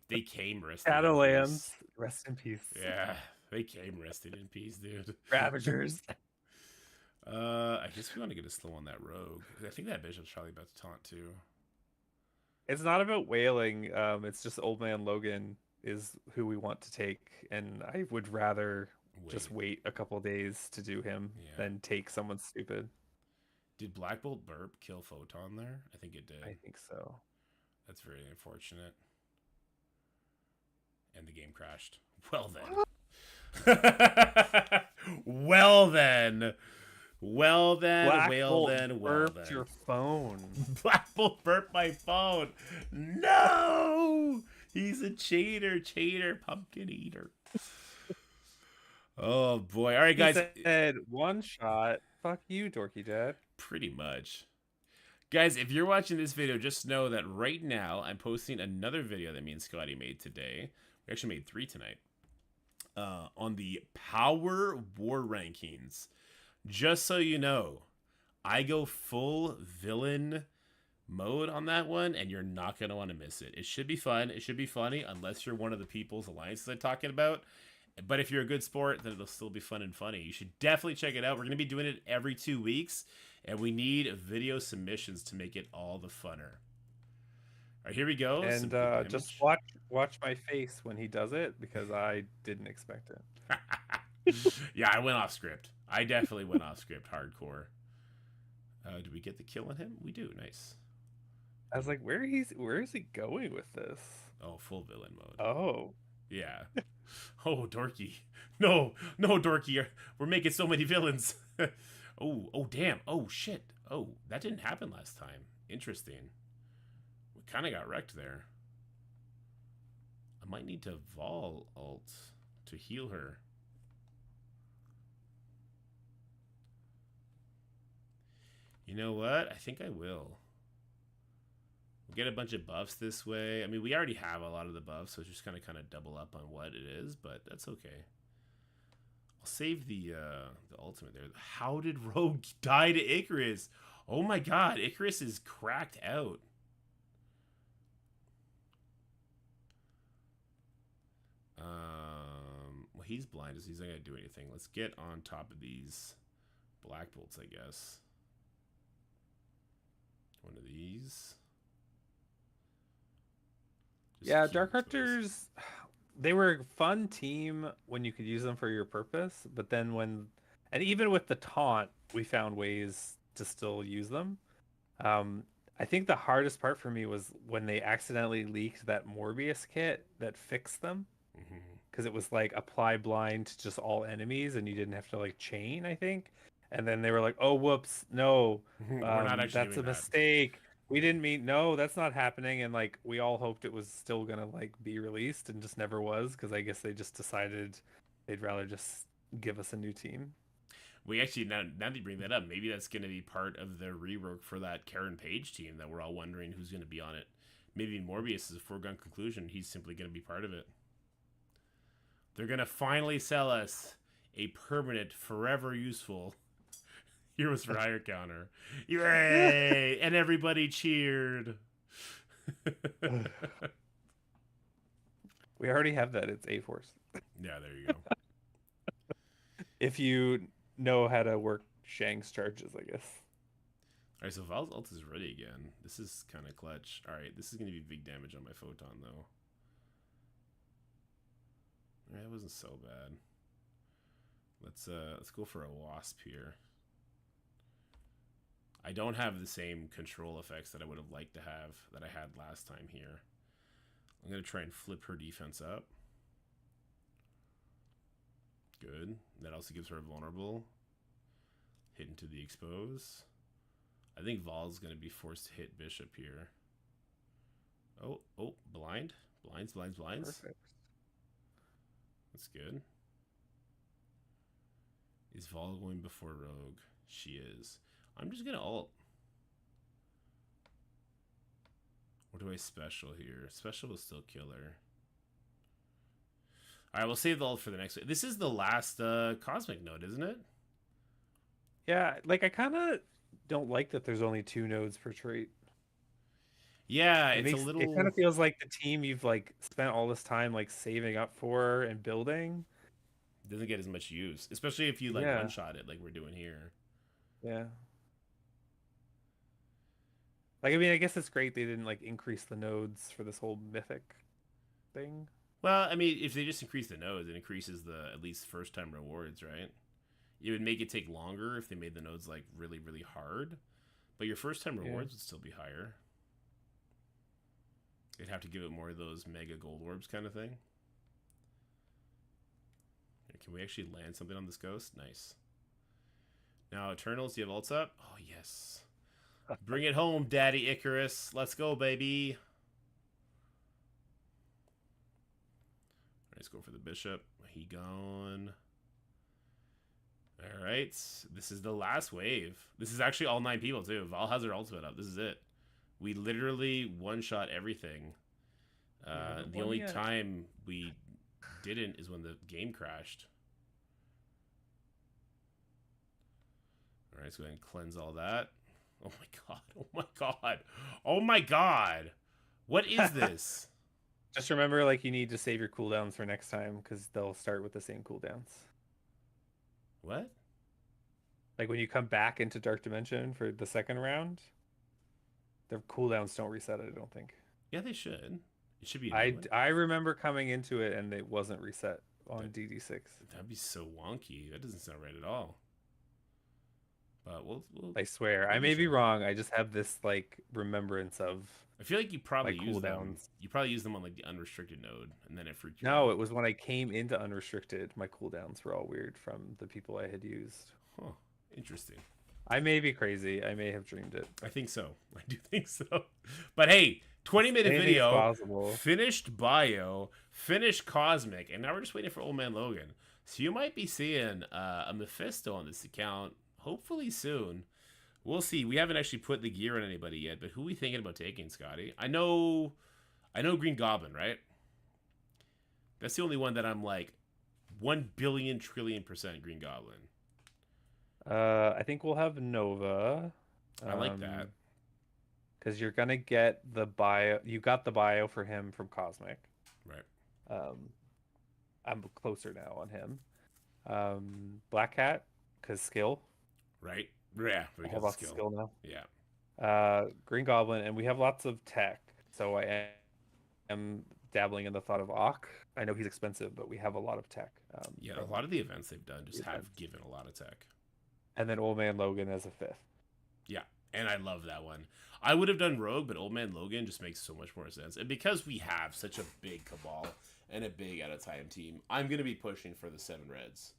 They came rested Shadowlands, rest in peace. Yeah, they came rested in peace, dude. Ravagers. I guess we want to get a slow on that rogue. I think that bishop's probably about to taunt too. It's not about wailing. It's just Old Man Logan is who we want to take, and I would rather just wait a couple days to do him than take someone stupid. Did Black Bolt burp kill Photon there? I think it did. I think so. That's very unfortunate. And the game crashed. Well then. Well then. Black Well Bolt then. burped your phone. Black Bolt burped my phone. No! He's a cheater, pumpkin eater. Oh boy. All right, guys. He said one shot. Fuck you, Dorky Dad. Pretty much. Guys, if you're watching this video, just know that right now I'm posting another video that me and Scottie made today. We actually made 3 tonight. On the Power War Rankings. Just so you know, I go full villain mode on that one, and you're not going to want to miss it. It should be fun. It should be funny, unless you're one of the People's Alliances I'm talking about. But if you're a good sport, then it'll still be fun and funny. You should definitely check it out. We're going to be doing it every 2 weeks, and we need video submissions to make it all the funner. All right, here we go. And just watch my face when he does it, because I didn't expect it. Yeah, I went off script. I definitely went off script hardcore. Do we get the kill on him? We do. Nice. I was like, where is he going with this? Oh, full villain mode. Oh. Yeah. Oh, Dorky. No, Dorky. We're making so many villains. Oh, damn. Oh, shit. Oh, that didn't happen last time. Interesting. We kind of got wrecked there. I might need to Vol ult to heal her. You know what? I think I will. We'll get a bunch of buffs this way. I mean, we already have a lot of the buffs, so it's just kind of double up on what it is, but that's okay. I'll save the ultimate there. How did Rogue die to Icarus? Oh my god, Icarus is cracked out. Well, he's blind, so he's not gonna do anything. Let's get on top of these black bolts, I guess. One of these. Just Yeah, keep Dark it exposed. Hunters, they were a fun team when you could use them for your purpose, but then and even with the taunt, we found ways to still use them. I think the hardest part for me was when they accidentally leaked that Morbius kit that fixed them, Mhm. because it was like apply blind to just all enemies and you didn't have to like chain, I think. And then they were like, oh, whoops, no, We're not actually that's doing a that. mistake. We didn't mean, no, that's not happening. And like, we all hoped it was still gonna like be released and just never was, because I guess they just decided they'd rather just give us a new team. We actually, now that you bring that up, maybe that's going to be part of the rework for that Karen Page team that we're all wondering who's going to be on it. Maybe Morbius is a foregone conclusion. He's simply going to be part of it. They're going to finally sell us a permanent, forever useful Heroes for Hire counter. Yay! And everybody cheered. We already have that. It's A-Force. Yeah, there you go. If you know how to work Shang's charges, I guess. Alright, so Val's ult is ready again. This is kind of clutch. Alright, this is going to be big damage on my Photon, though. That wasn't so bad. Let's go for a Wasp here. I don't have the same control effects that I would have liked to have that I had last time here. I'm going to try and flip her defense up. Good. That also gives her a vulnerable. Hit into the expose. I think Vol's going to be forced to hit Bishop here. Oh, blind. Blinds. Perfect. That's good. Is Vol going before Rogue? She is. I'm just going to ult. What do I special here? Special will still kill her. Alright, we'll save the ult for the next one. This is the last Cosmic node, isn't it? Yeah, like I kind of don't like that there's only 2 nodes per trait. Yeah, It it's a makes little... it kind of feels like the team you've like spent all this time like saving up for and building doesn't get as much use. Especially if you like Yeah. one-shot it like we're doing here. Yeah. Like I mean, I guess it's great they didn't like increase the nodes for this whole mythic thing. Well, I mean, if they just increase the nodes, it increases the at least first-time rewards, right? It would make it take longer if they made the nodes like really, really hard. But your first-time rewards would still be higher. They'd have to give it more of those mega gold orbs kind of thing. Here, can we actually land something on this ghost? Nice. Now, Eternals, do you have ults up? Oh, yes. Bring it home, Daddy Icarus. Let's go, baby. Let's go for the Bishop. He gone. Alright. This is the last wave. This is actually all 9 people, too. Val has her ultimate up. This is it. We literally one-shot everything. The only time we didn't is when the game crashed. Alright, let's go ahead and cleanse all that. Oh my god. Oh my god. Oh my god. What is this? Just remember, like, you need to save your cooldowns for next time because they'll start with the same cooldowns. What? Like when you come back into Dark Dimension for the second round, their cooldowns don't reset it, I don't think. Yeah, they should. It should be. I remember coming into it and it wasn't reset on DD6. That'd be so wonky. That doesn't sound right at all. But we'll I swear, I may be wrong. I just have this like remembrance of. I feel like you probably like, use them. cooldowns. You probably use them on like the unrestricted node, and then it freaked you No, out. it was when I came into unrestricted. My cooldowns were all weird from the people I had used. Huh. Interesting. I may be crazy. I may have dreamed it. I think so. I do think so. But hey, 20-minute video, possible. Finished bio, finished Cosmic, and now we're just waiting for Old Man Logan. So you might be seeing a Mephisto on this account, hopefully soon. We'll see. We haven't actually put the gear on anybody yet, but who are we thinking about taking, Scotty? I know Green Goblin, right? That's the only one that I'm like 1 billion trillion% Green Goblin. I think we'll have Nova. I like that. Because you're gonna get the bio. You got the bio for him from Cosmic. Right. I'm closer now on him. Black Cat, because skill. Right. Yeah. I have lots of skill now. Yeah. Green Goblin, and we have lots of tech. So I am dabbling in the thought of Ock. I know he's expensive, but we have a lot of tech. Yeah, a lot of the events they've done just have given a lot of tech. And then Old Man Logan as a 5th. Yeah, and I love that one. I would have done Rogue, but Old Man Logan just makes so much more sense. And because we have such a big cabal and a big out-of-time team, I'm going to be pushing for the 7 Reds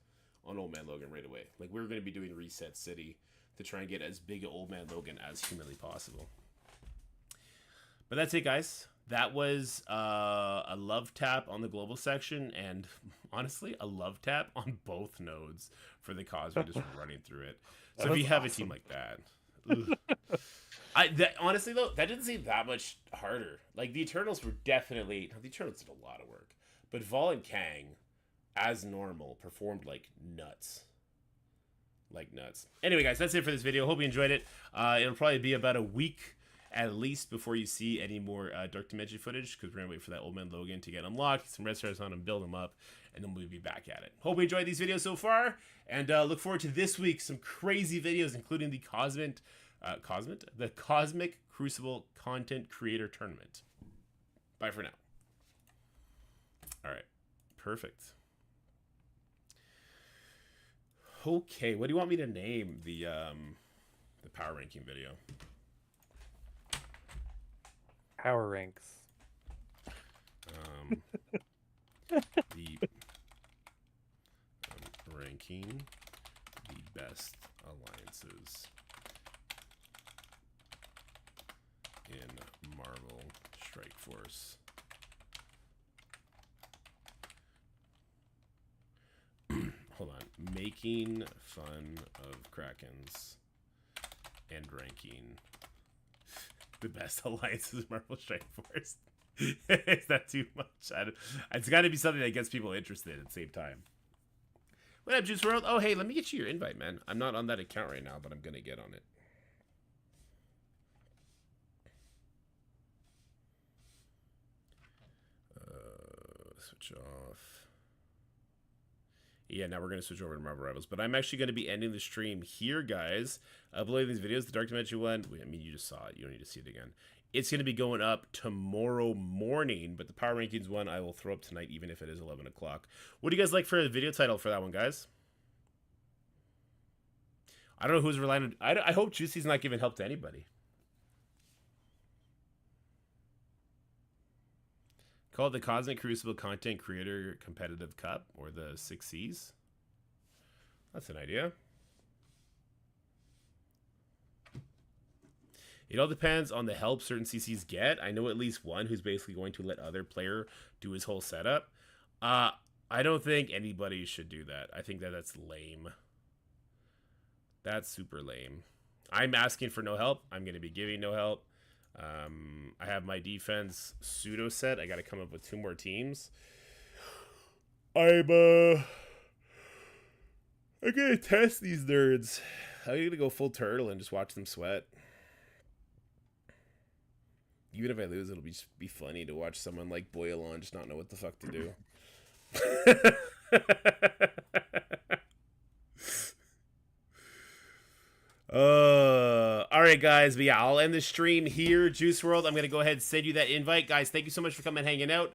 on Old Man Logan right away. Like, we're going to be doing Reset City to try and get as big an Old Man Logan as humanly possible. But that's it, guys. That was a love tap on the global section, and honestly, a love tap on both nodes for the Cosmic, just running through it. So if you have a team like that, honestly though, that didn't seem that much harder. Like the Eternals were definitely the Eternals did a lot of work, but Vol and Kang, as normal, performed like nuts. Like nuts. Anyway, guys, that's it for this video. Hope you enjoyed it. It'll probably be about a week at least before you see any more Dark Dimension footage, because we're gonna wait for that Old Man Logan to get unlocked, some red stars on him, build him up, and then we'll be back at it. Hope you enjoyed these videos so far, and look forward to this week, some crazy videos, including the Cosmic Crucible Content Creator Tournament. Bye for now. All right, perfect. Okay, what do you want me to name the power ranking video? Power ranks. The ranking the best alliances in Marvel Strike Force. Hold on. Making fun of Krakens and ranking the best alliances in Marvel Strike Force. Is that too much? It's got to be something that gets people interested at the same time. What up, Juice World? Oh, hey, let me get you your invite, man. I'm not on that account right now, but I'm going to get on it. Switch off. Yeah, now we're going to switch over to Marvel Rivals. But I'm actually going to be ending the stream here, guys. Uploading these videos. The Dark Dimension one, I mean, you just saw it. You don't need to see it again. It's going to be going up tomorrow morning. But the Power Rankings one, I will throw up tonight, even if it is 11 o'clock. What do you guys like for a video title for that one, guys? I don't know who's relying on... I hope Juicy's not giving help to anybody. Call it the Cosmic Crucible Content Creator Competitive Cup, or the 6 Cs. That's an idea. It all depends on the help certain CCs get. I know at least one who's basically going to let other player do his whole setup. I don't think anybody should do that. I think that that's lame. That's super lame. I'm asking for no help. I'm going to be giving no help. I have my defense pseudo set. I got to come up with 2 more teams. I'm going to test these nerds. I'm going to go full turtle and just watch them sweat. Even if I lose, it'll be funny to watch someone like Boyalon just not know what the fuck to do. All right, guys, but yeah, I'll end the stream here. Juice World, I'm gonna go ahead and send you that invite, guys. Thank you so much for coming and hanging out.